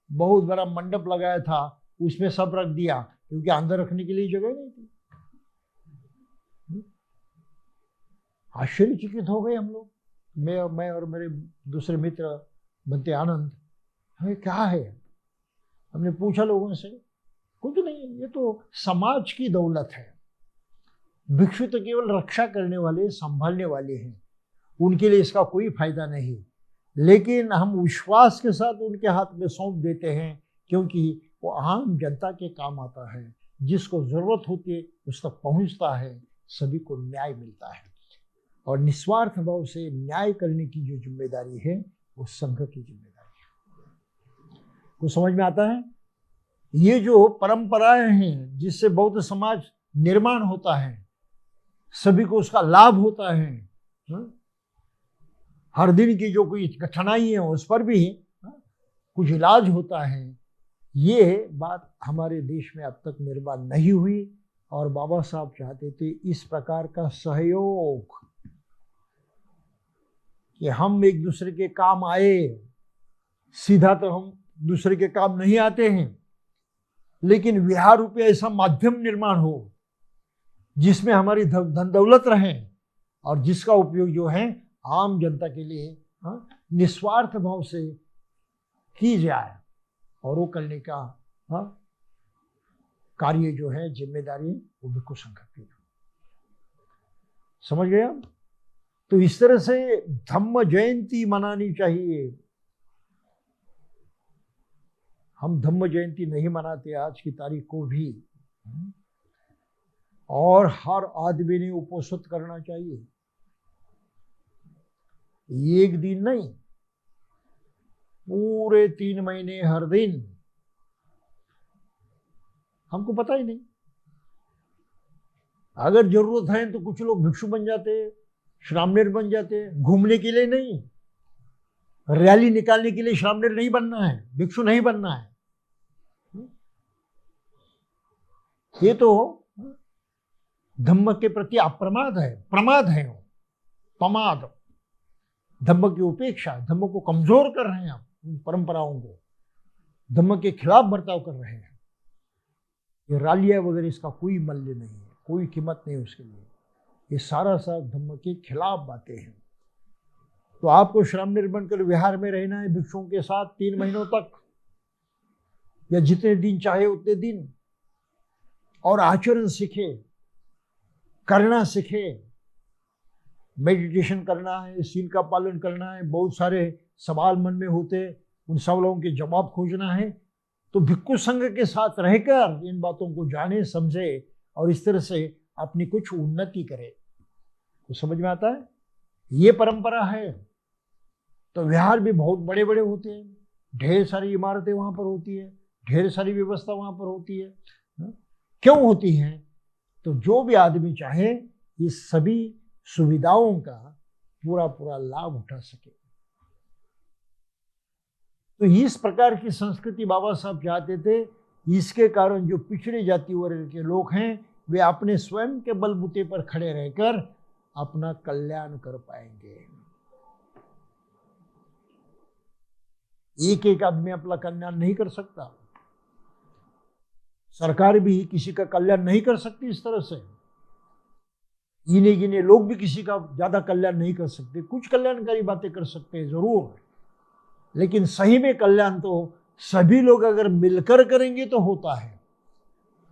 बहुत बड़ा मंडप लगाया था, उसमें सब रख दिया, क्योंकि अंदर रखने के लिए जगह नहीं थी। आश्चर्यचकित हो गए हम लोग, मैं और मेरे दूसरे मित्र बनते आनंद। हमें क्या है? हमने पूछा लोगों से, कुछ नहीं, ये तो समाज की दौलत है। भिक्षु तो केवल रक्षा करने वाले, संभालने वाले हैं, उनके लिए इसका कोई फायदा नहीं। लेकिन हम विश्वास के साथ उनके हाथ में सौंप देते हैं, क्योंकि वो आम जनता के काम आता है। जिसको जरूरत होती है उस तक पहुंचता है, सभी को न्याय मिलता है। और निस्वार्थ भाव से न्याय करने की जो जिम्मेदारी है वो संघ की जिम्मेदारी है। कुछ समझ में आता है? ये जो परंपराएं हैं जिससे बौद्ध समाज निर्माण होता है, सभी को उसका लाभ होता है। हर दिन की जो कोई कठिनाई है उस पर भी कुछ इलाज होता है। ये बात हमारे देश में अब तक निर्माण नहीं हुई और बाबा साहब चाहते थे इस प्रकार का सहयोग कि हम एक दूसरे के काम आए। सीधा तो हम दूसरे के काम नहीं आते हैं, लेकिन विहार रूपी ऐसा माध्यम निर्माण हो जिसमें हमारी धन दौलत रहे और जिसका उपयोग जो है आम जनता के लिए निस्वार्थ भाव से की जाए और वो करने का कार्य जो है, जिम्मेदारी वो भिक्षु संघ की। समझ गया? तो इस तरह से धम्म जयंती मनानी चाहिए। हम धम्म जयंती नहीं मनाते आज की तारीख को भी, और हर आदमी ने उपोषित करना चाहिए। एक दिन नहीं, पूरे 3 महीने हर दिन। हमको पता ही नहीं, अगर जरूरत है तो कुछ लोग भिक्षु बन जाते, श्रामणेर बन जाते, घूमने के लिए नहीं, रैली निकालने के लिए श्रामणेर नहीं बनना है, भिक्षु नहीं बनना है। ये तो धम्म के प्रति अप्रमाद है, प्रमाद है, प्रमाद, धम्म की उपेक्षा, धम्म को कमजोर कर रहे हैं हम, परंपराओं को धम्म के खिलाफ बर्ताव कर रहे हैं। ये रैलियां वगैरह इसका कोई मूल्य नहीं है, कोई कीमत नहीं उसके लिए। ये सारा धम्म के खिलाफ बातें हैं। तो आपको श्रामणेर बनकर विहार में रहना है भिक्षुओं के साथ 3 महीनों तक, या जितने दिन चाहे उतने दिन, और आचरण सीखे, करना सीखे। मेडिटेशन करना है, सील का पालन करना है, बहुत सारे सवाल मन में होते, उन सवालों के जवाब खोजना है। तो भिक्षु संघ के साथ रहकर इन बातों को जाने, समझे और इस तरह से अपनी कुछ उन्नति करे। तो समझ में आता है? ये परंपरा है। तो विहार भी बहुत बड़े बड़े होते हैं, ढेर सारी इमारतें वहां पर होती है, ढेर सारी व्यवस्था वहां पर होती है। क्यों होती है? तो जो भी आदमी चाहे इस सभी सुविधाओं का पूरा लाभ उठा सके। तो इस प्रकार की संस्कृति बाबा साहब चाहते थे। इसके कारण जो पिछड़े जाति वर्ग के लोग हैं वे अपने स्वयं के बलबूते पर खड़े रहकर अपना कल्याण कर पाएंगे। एक आदमी अपना कल्याण नहीं कर सकता, सरकार भी किसी का कल्याण नहीं कर सकती इस तरह से। गिने गिने लोग भी किसी का ज्यादा कल्याण नहीं कर सकते। कुछ कल्याणकारी बातें कर सकते हैं जरूर, लेकिन सही में कल्याण तो सभी लोग अगर मिलकर करेंगे तो होता है,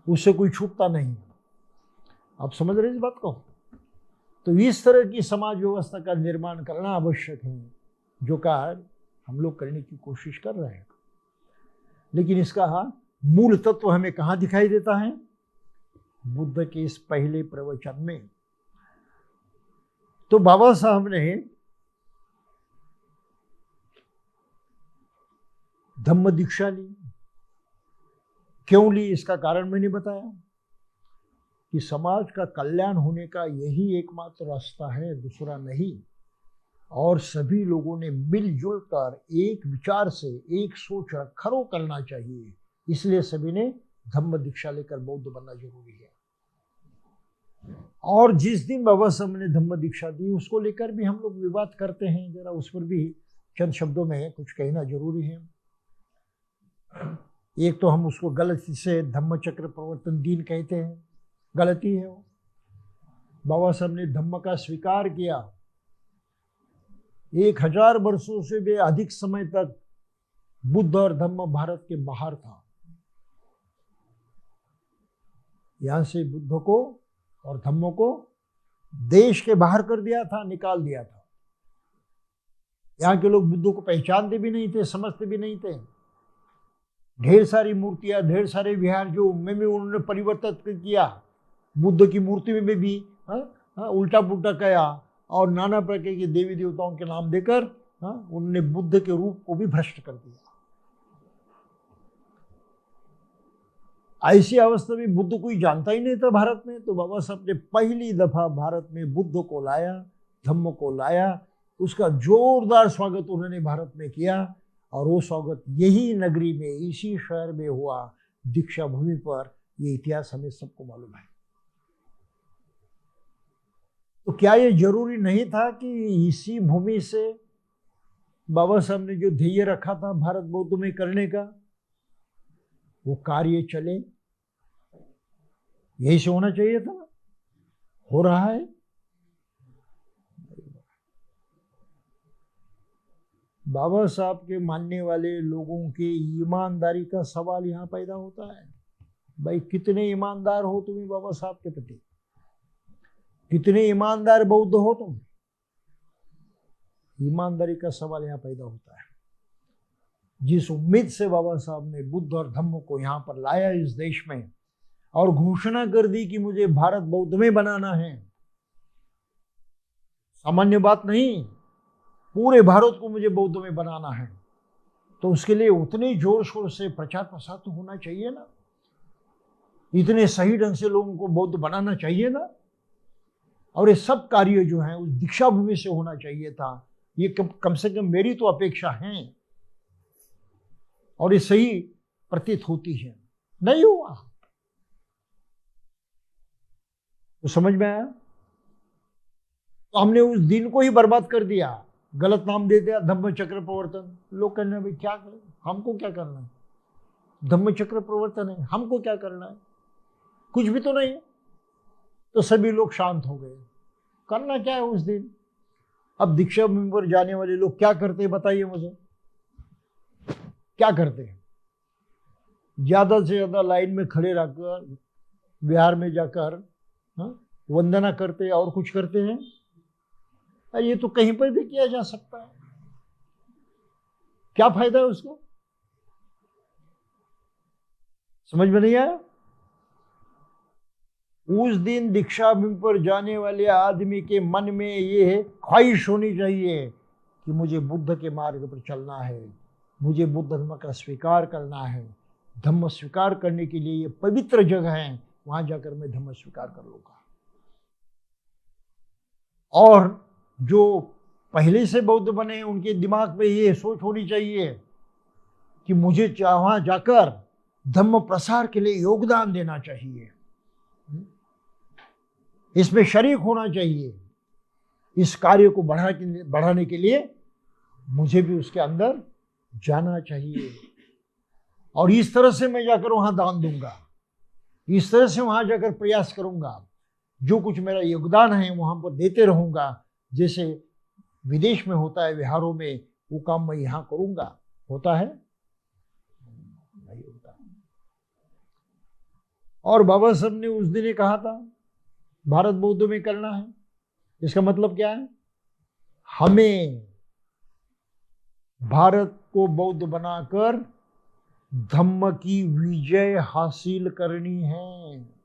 उससे कोई छूटता नहीं। आप समझ रहे इस बात को? तो इस तरह की समाज व्यवस्था का निर्माण करना आवश्यक है, जो कार्य हम लोग करने की कोशिश कर रहे हैं। लेकिन इसका मूल तत्व हमें कहाँ दिखाई देता है? बुद्ध के इस पहले प्रवचन में। तो बाबा साहब ने धम्म दीक्षा ली। क्यों ली इसका कारण मैंने बताया कि समाज का कल्याण होने का यही एकमात्र रास्ता है, दूसरा नहीं। और सभी लोगों ने मिलजुल कर एक विचार से, एक सोच खरो करना चाहिए। इसलिए सभी ने धम्म दीक्षा लेकर बौद्ध बनना जरूरी है। और जिस दिन बाबा साहब ने धम्म दीक्षा दी उसको लेकर भी हम लोग विवाद करते हैं, जरा उस पर भी चंद शब्दों में कुछ कहना जरूरी है। एक तो हम उसको गलती से धम्म चक्र प्रवर्तन दिन कहते हैं, गलती है वो। बाबा साहब ने धम्म का स्वीकार किया। 1000 वर्षों से भी अधिक समय तक बुद्ध और धम्म भारत के बाहर था। यहां से बुद्ध को और धम्म को देश के बाहर कर दिया था, निकाल दिया था। यहाँ के लोग बुद्ध को पहचानते भी नहीं थे, समझते भी नहीं थे। ढेर सारी मूर्तियां, ढेर सारे विहार जो उनमें भी उन्होंने परिवर्तित किया। बुद्ध की मूर्ति में भी उल्टा पुल्टा किया और नाना प्रकार के देवी देवताओं के नाम देकर उन्होंने बुद्ध के रूप को भी भ्रष्ट कर दिया। ऐसी अवस्था में बुद्ध कोई जानता ही नहीं था भारत में। तो बाबा साहब ने पहली दफा भारत में बुद्ध को लाया, धम्म को लाया। उसका जोरदार स्वागत उन्होंने भारत में किया और वो स्वागत यही नगरी में, इसी शहर में हुआ, दीक्षा भूमि पर। ये इतिहास हमें सबको मालूम है। तो क्या ये जरूरी नहीं था कि इसी भूमि से बाबा साहब ने जो ध्येय रखा था भारत बौद्ध में करने का, वो कार्य चले? यही से होना चाहिए था ना? हो रहा है? बाबा साहब के मानने वाले लोगों की ईमानदारी का सवाल यहाँ पैदा होता है। भाई कितने ईमानदार हो तुम बाबा साहब के प्रति? कितने ईमानदार बौद्ध हो तुम? ईमानदारी का सवाल यहाँ पैदा होता है। जिस उम्मीद से बाबा साहब ने बुद्ध और धम्म को यहाँ पर लाया इस देश में, और घोषणा कर दी कि मुझे भारत बौद्ध में बनाना है, सामान्य बात नहीं, पूरे भारत को मुझे बौद्ध में बनाना है, तो उसके लिए उतने जोर शोर से प्रचार प्रसार तो होना चाहिए ना, इतने सही ढंग से लोगों को बौद्ध बनाना चाहिए ना। और ये सब कार्य जो है उस दीक्षा भूमि से होना चाहिए था। ये कम से कम मेरी तो अपेक्षा है, और ये सही प्रतीत होती है। नहीं हुआ तो समझ में आया, तो हमने उस दिन को ही बर्बाद कर दिया, गलत नाम दे दिया धम्म चक्र प्रवर्तन। लोग कहने भाई क्या करें, हमको क्या करना है, धम्म चक्र प्रवर्तन है, हमको क्या करना है, कुछ भी तो नहीं है। तो सभी लोग शांत हो गए। करना क्या है उस दिन? अब दीक्षा भूमि पर जाने वाले लोग क्या करते हैं बताइए मुझे, क्या करते हैं? ज्यादा से ज्यादा लाइन में खड़े रहकर बिहार में जाकर वंदना करते, और कुछ करते हैं? ये तो कहीं पर भी किया जा सकता है, क्या फायदा है उसका? समझ में नहीं आया? उस दिन दीक्षा भूमि पर जाने वाले आदमी के मन में ये ख्वाहिश होनी चाहिए कि मुझे बुद्ध के मार्ग पर चलना है, मुझे बुद्ध धर्म का स्वीकार करना है। धम्म स्वीकार करने के लिए ये पवित्र जगह है, वहां जाकर मैं धम्म स्वीकार कर लूंगा। और जो पहले से बौद्ध बने उनके दिमाग में ये सोच होनी चाहिए कि मुझे वहां जाकर धम्म प्रसार के लिए योगदान देना चाहिए, इसमें शरीक होना चाहिए, इस कार्य को बढ़ाने के लिए मुझे भी उसके अंदर जाना चाहिए, और इस तरह से मैं जाकर वहां दान दूंगा, इस तरह से वहां जाकर प्रयास करूंगा, जो कुछ मेरा योगदान है वहां पर देते रहूंगा। जैसे विदेश में होता है विहारों में, वो काम मैं यहां करूंगा। होता है? नहीं होता। और बाबा साहब ने उस दिन कहा था भारत बौद्ध में करना है। इसका मतलब क्या है? हमें भारत को बौद्ध बनाकर धम्म की विजय हासिल करनी है।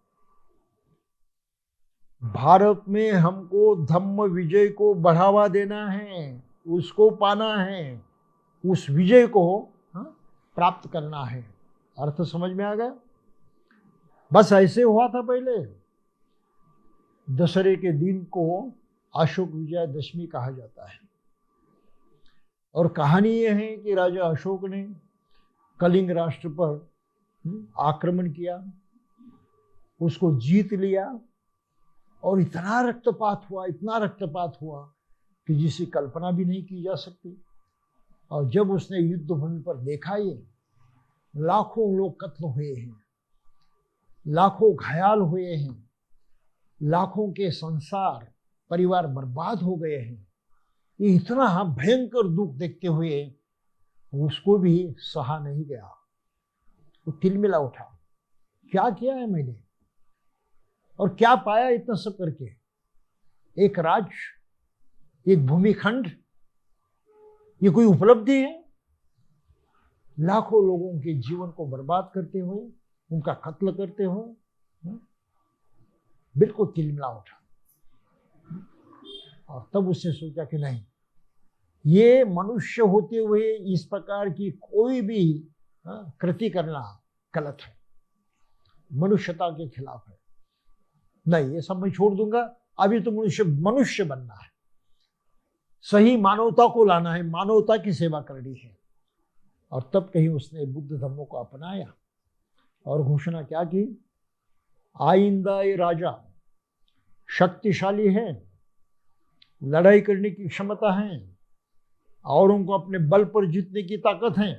भारत में हमको धम्म विजय को बढ़ावा देना है, उसको पाना है, उस विजय को प्राप्त करना है। अर्थ समझ में आ गया? बस ऐसे हुआ था पहले। दशहरे के दिन को अशोक विजयादशमी कहा जाता है, और कहानी यह है कि राजा अशोक ने कलिंग राष्ट्र पर आक्रमण किया, उसको जीत लिया, और इतना रक्तपात हुआ, इतना रक्तपात हुआ कि जिसकी कल्पना भी नहीं की जा सकती। और जब उसने युद्ध भूमि पर देखा, ये लाखों लोग कत्ल हुए हैं, लाखों घायल हुए हैं, लाखों के संसार परिवार बर्बाद हो गए हैं, ये इतना भयंकर दुख देखते हुए उसको भी सहा नहीं गया। वो तिलमिला उठा, क्या किया है मैंने और क्या पाया इतना सब करके? एक राज्य, एक भूमिखंड, ये कोई उपलब्धि है? लाखों लोगों के जीवन को बर्बाद करते हुए, उनका कत्ल करते हुए बिल्कुल तिलमिला उठा। और तब उसने सोचा कि नहीं, ये मनुष्य होते हुए इस प्रकार की कोई भी कृति करना गलत है, मनुष्यता के खिलाफ है। नहीं, ये सब मैं छोड़ दूंगा। अभी तो मनुष्य बनना है, सही मानवता को लाना है, मानवता की सेवा करनी है। और तब कहीं उसने बुद्ध धम्मों को अपनाया और घोषणा क्या की, आइंदा ये राजा शक्तिशाली है, लड़ाई करने की क्षमता है, औरों को अपने बल पर जीतने की ताकत है,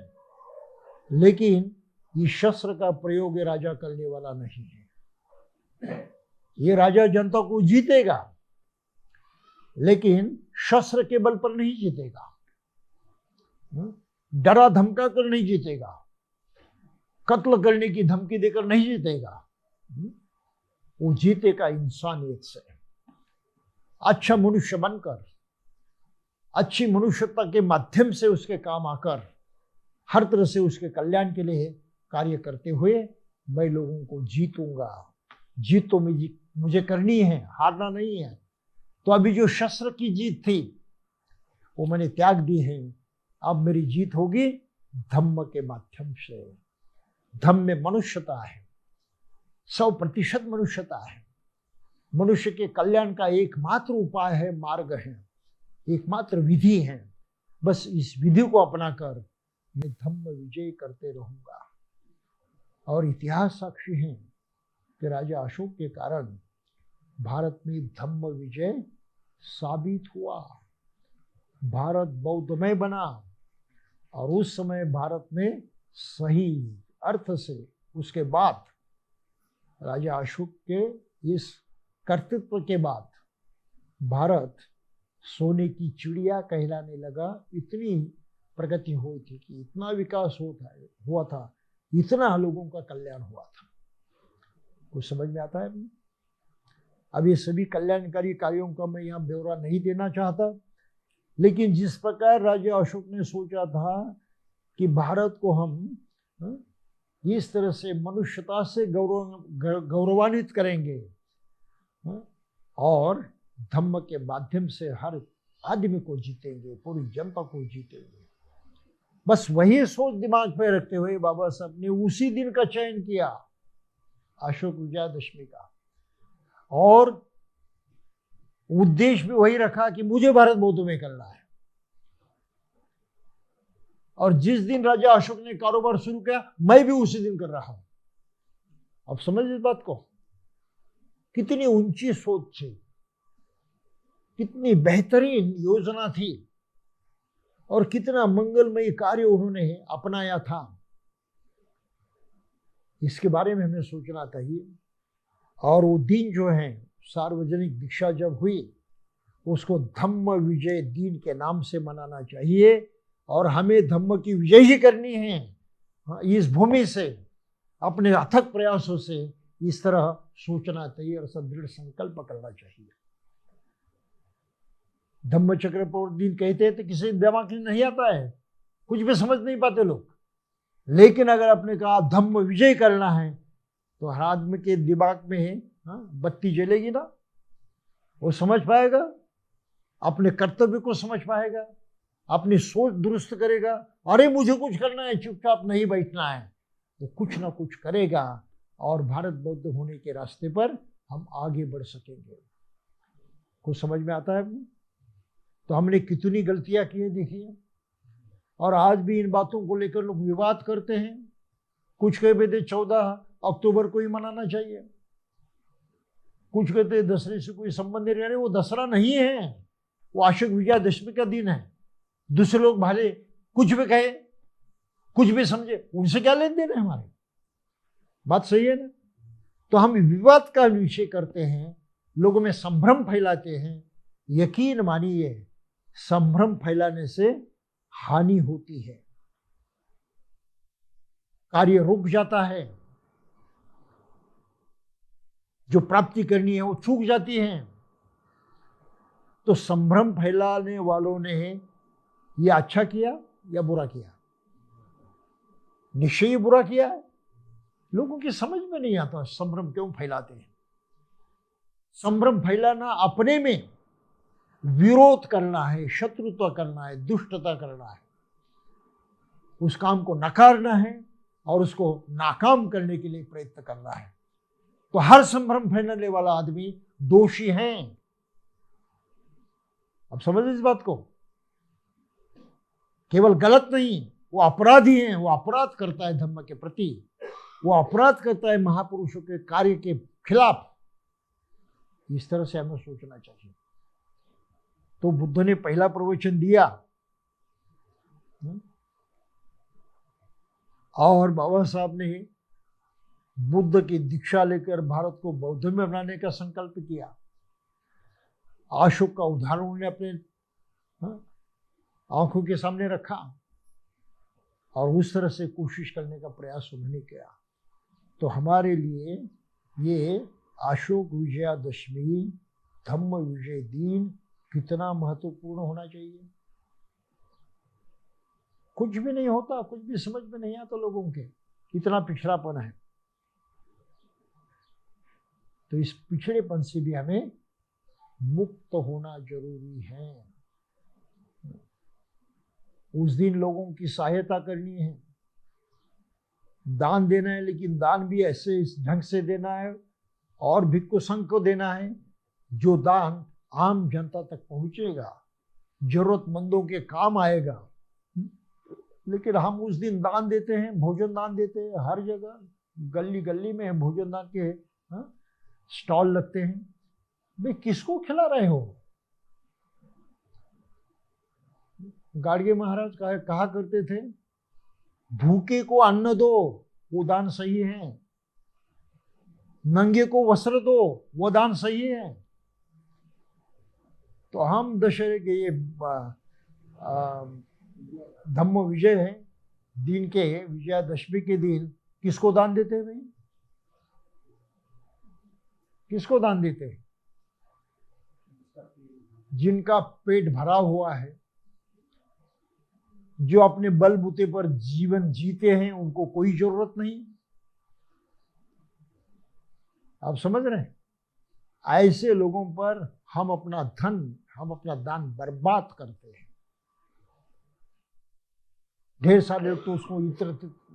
लेकिन ये शस्त्र का प्रयोग ये राजा करने वाला नहीं है। ये राजा जनता को जीतेगा लेकिन शस्त्र के बल पर नहीं जीतेगा, डरा धमका कर नहीं जीतेगा, कत्ल करने की धमकी देकर नहीं जीतेगा। वो जीतेगा इंसानियत से, अच्छा मनुष्य बनकर, अच्छी मनुष्यता के माध्यम से उसके काम आकर, हर तरह से उसके कल्याण के लिए कार्य करते हुए मैं लोगों को जीतूंगा। जीत तो मुझे करनी है, हारना नहीं है। तो अभी जो शस्त्र की जीत थी वो मैंने त्याग दी है, अब मेरी जीत होगी धम्म के माध्यम से। धम्म में मनुष्यता है, 100% मनुष्यता है। मनुष्य के कल्याण का एकमात्र उपाय है, मार्ग है, एकमात्र विधि है। बस इस विधि को अपनाकर मैं धम्म विजय करते रहूंगा। और इतिहास साक्षी है कि राजा अशोक के कारण भारत में धम्म विजय साबित हुआ। भारत बौद्धमय बना और उस समय भारत में सही अर्थ से उसके बाद राजा अशोक के इस कर्तृत्व के बाद भारत सोने की चिड़िया कहलाने लगा। इतनी प्रगति हुई थी कि इतना विकास हुआ था, इतना लोगों का कल्याण हुआ था। कुछ समझ में आता है? अब ये सभी कल्याणकारी कार्यों का मैं यहाँ ब्यौरा नहीं देना चाहता, लेकिन जिस प्रकार राजा अशोक ने सोचा था कि भारत को हम इस तरह से मनुष्यता से गौरवान्वित करेंगे और धम्म के माध्यम से हर आदमी को जीतेंगे, पूरी जनता को जीतेंगे, बस वही सोच दिमाग में रखते हुए बाबा साहब ने उसी दिन का चयन किया, अशोक विजयादशमी का, और उद्देश्य भी वही रखा कि मुझे भारत बौद्ध में करना है। और जिस दिन राजा अशोक ने कारोबार शुरू किया, मैं भी उसी दिन कर रहा हूं। अब समझ इस बात को, कितनी ऊंची सोच थी, कितनी बेहतरीन योजना थी और कितना मंगलमयी कार्य उन्होंने अपनाया था। इसके बारे में हमें सोचना चाहिए। और वो दिन जो है, सार्वजनिक दीक्षा जब हुई, उसको धम्म विजय दिन के नाम से मनाना चाहिए। और हमें धम्म की विजय ही करनी है इस भूमि से, अपने अथक प्रयासों से इस तरह सोचना चाहिए और दृढ़ संकल्प करना चाहिए। धम्म चक्र पर दिन कहते हैं तो किसी दिमाग में नहीं आता है, कुछ भी समझ नहीं पाते लोग। लेकिन अगर आपने कहा धम्म विजय करना है तो हर आदमी के दिमाग में बत्ती जलेगी ना, वो समझ पाएगा, अपने कर्तव्य को समझ पाएगा, अपनी सोच दुरुस्त करेगा। अरे मुझे कुछ करना है, चुपचाप नहीं बैठना है, तो कुछ ना कुछ करेगा और भारत बौद्ध होने के रास्ते पर हम आगे बढ़ सकेंगे। कुछ समझ में आता है? तो हमने कितनी गलतियां की है देखिए, और आज भी इन बातों को लेकर लोग विवाद करते हैं। कुछ कहते 14 अक्टूबर को ही मनाना चाहिए, कुछ कहते दशहरे से कोई संबंध नहीं। रहे वो दशहरा नहीं है, वो अशोक विजयादशमी का दिन है। दूसरे लोग भले कुछ भी कहे, कुछ भी समझे, उनसे क्या लेन देन है हमारे? बात सही है ना? तो हम विवाद का विषय करते हैं, लोगों में संभ्रम फैलाते हैं। यकीन मानिए, संभ्रम फैलाने से हानि होती है, कार्य रुक जाता है, जो प्राप्ति करनी है वो चूक जाती है। तो संभ्रम फैलाने वालों ने ये अच्छा किया या बुरा किया? निश्चय बुरा किया है। लोगों की समझ में नहीं आता संभ्रम क्यों फैलाते हैं। संभ्रम फैलाना अपने में विरोध करना है, शत्रुता करना है, दुष्टता करना है, उस काम को नकारना है और उसको नाकाम करने के लिए प्रयत्न करना है। तो हर संभ्रम फैलाने वाला आदमी दोषी है। अब समझ इस बात को, केवल गलत नहीं, वो अपराधी है, वो अपराध करता है धर्म के प्रति, वो अपराध करता है महापुरुषों के कार्य के खिलाफ। इस तरह से हमें सोचना चाहिए। तो बुद्ध ने पहला प्रवचन दिया और बाबा साहब ने बुद्ध की दीक्षा लेकर भारत को बौद्ध में बनाने का संकल्प किया। अशोक का उदाहरण उन्होंने अपने आंखों के सामने रखा और उस तरह से कोशिश करने का प्रयास उन्होंने किया। तो हमारे लिए ये अशोक विजयादशमी, धम्म विजय दिन कितना महत्वपूर्ण होना चाहिए। कुछ भी नहीं होता, कुछ भी समझ में नहीं आता लोगों के, इतना पिछड़ापन है। तो इस पिछड़ेपन से भी हमें मुक्त होना जरूरी है। उस दिन लोगों की सहायता करनी है, दान देना है, लेकिन दान भी ऐसे इस ढंग से देना है और भिक्षु संघ को देना है जो दान आम जनता तक पहुंचेगा, जरूरतमंदों के काम आएगा। लेकिन हम उस दिन दान देते हैं, भोजन दान देते हैं, हर जगह गली गली में भोजन दान के स्टॉल लगते हैं। भाई किसको खिला रहे हो? गाड़गे महाराज कहा करते थे, भूखे को अन्न दो, वो दान सही है। नंगे को वस्त्र दो, वो दान सही है। तो हम दशहरे के ये धम्म विजय है दिन के, विजयादशमी के दिन किसको दान देते हैं भाई? किसको दान देते हैं? जिनका पेट भरा हुआ है, जो अपने बलबूते पर जीवन जीते हैं, उनको कोई जरूरत नहीं। आप समझ रहे हैं? ऐसे लोगों पर हम अपना धन, हम अपना दान बर्बाद करते हैं। ढेर सारे लोग तो उसको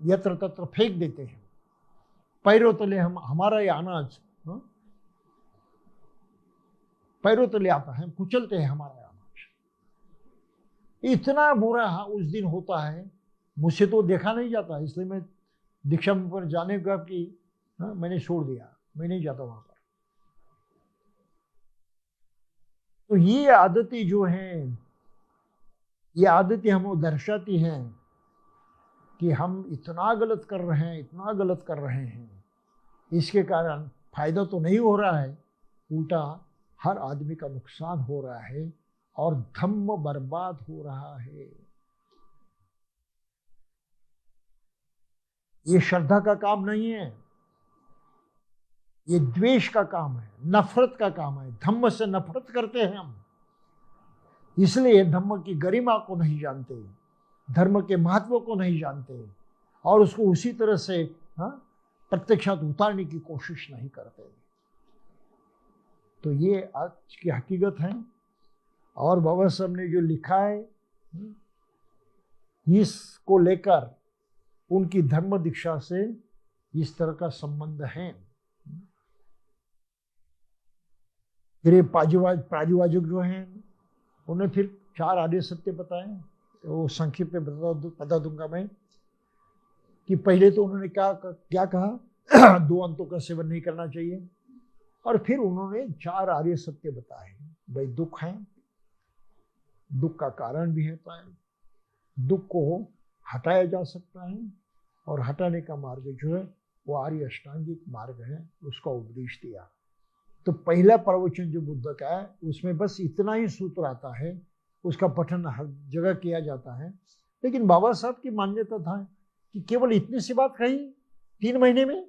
यत्र तत्र फेंक देते हैं। पैरों तले हमारा ये अनाज पैरों तले आता है, कुचलते हैं हमारा अनाज। इतना बुरा उस दिन होता है, मुझसे तो देखा नहीं जाता, इसलिए मैं दीक्षा पर जाने का कि मैंने छोड़ दिया, मैं नहीं जाता वहां पर। तो ये आदतें जो हैं, ये आदतें हमें दर्शाती हैं कि हम इतना गलत कर रहे हैं, इतना गलत कर रहे हैं। इसके कारण फायदा तो नहीं हो रहा है, उल्टा हर आदमी का नुकसान हो रहा है और धम्म बर्बाद हो रहा है। ये श्रद्धा का काम नहीं है, ये द्वेष का काम है, नफरत का काम है। धम्म से नफरत करते हैं हम, इसलिए धम्म की गरिमा को नहीं जानते, धर्म के महत्व को नहीं जानते और उसको उसी तरह से प्रत्यक्षात उतारने की कोशिश नहीं करते। तो ये आज की हकीकत है। और बाबा साहब ने जो लिखा है, इसको लेकर उनकी धर्म दीक्षा से इस तरह का संबंध है। फिर प्राजिवाचक जो हैं, उन्हें फिर 4 आर्य सत्य बताए। वो संक्षिप्त में बता दूंगा मैं कि पहले तो उन्होंने क्या कहा 2 अंतों का सेवन नहीं करना चाहिए, और फिर उन्होंने 4 आर्य सत्य बताए। भाई दुख है, दुख का कारण भी होता है, दुख को हटाया जा सकता है और हटाने का मार्ग जो है वो आर्य अष्टांगिक मार्ग है, उसका उपदेश दिया। तो पहला प्रवचन जो बुद्ध का है उसमें बस इतना ही सूत्र आता है, उसका पठन हर जगह किया जाता है। लेकिन बाबा साहब की मान्यता था कि केवल इतनी सी बात कही 3 महीने में,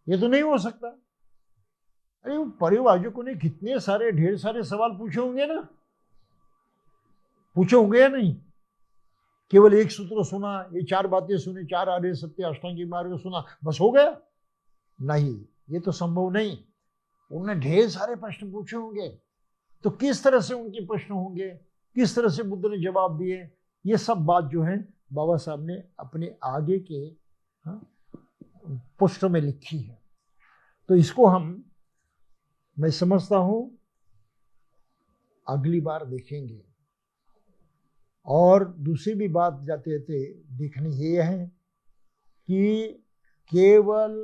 ये तो नहीं हो सकता। अरे परिवारजकों ने कितने सारे ढेर सारे सवाल पूछे होंगे ना, पूछे होंगे या नहीं? केवल एक सूत्र सुना, ये 4 बातें सुनी, 4 आर्य सत्य अष्टांगिक मार्ग सुना, बस हो गया? नहीं, ये तो संभव नहीं। उन्होंने ढेर सारे प्रश्न पूछे होंगे। तो किस तरह से उनके प्रश्न होंगे, किस तरह से बुद्ध ने जवाब दिए, ये सब बात जो है बाबा साहब ने अपने आगे के पुष्ट में लिखी है। तो इसको मैं समझता हूं अगली बार देखेंगे और दूसरी भी बात जाते जाते देखनी ये है कि केवल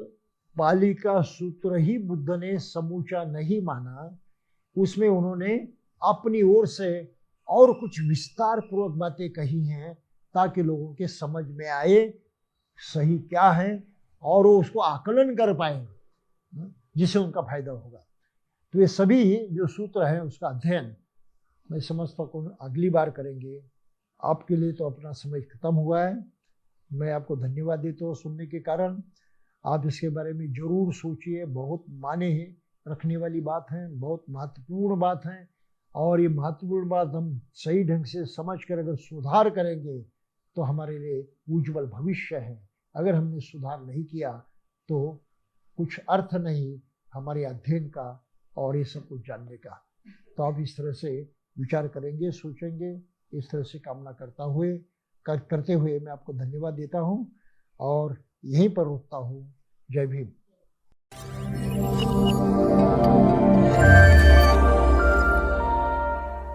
पाली का सूत्र ही बुद्ध ने समूचा नहीं माना, उसमें उन्होंने अपनी ओर से और कुछ विस्तार पूर्वक बातें कही हैं ताकि लोगों के समझ में आए सही क्या है और वो उसको आकलन कर पाए, जिससे उनका फायदा होगा। तो ये सभी जो सूत्र हैं उसका अध्ययन मैं समझता हूँ अगली बार करेंगे। आपके लिए तो अपना समय खत्म हुआ है। मैं आपको धन्यवाद देता हूँ सुनने के कारण। आप इसके बारे में जरूर सोचिए, बहुत माने रखने वाली बात है, बहुत महत्वपूर्ण बात है। और ये महत्वपूर्ण बात हम सही ढंग से समझ कर अगर सुधार करेंगे तो हमारे लिए उज्जवल भविष्य है। अगर हमने सुधार नहीं किया तो कुछ अर्थ नहीं हमारे अध्ययन का और ये सब कुछ जानने का। तो आप इस तरह से विचार करेंगे, सोचेंगे, इस तरह से कामना करते हुए मैं आपको धन्यवाद देता हूँ और यहीं पर रुकता हूँ। जय भीम।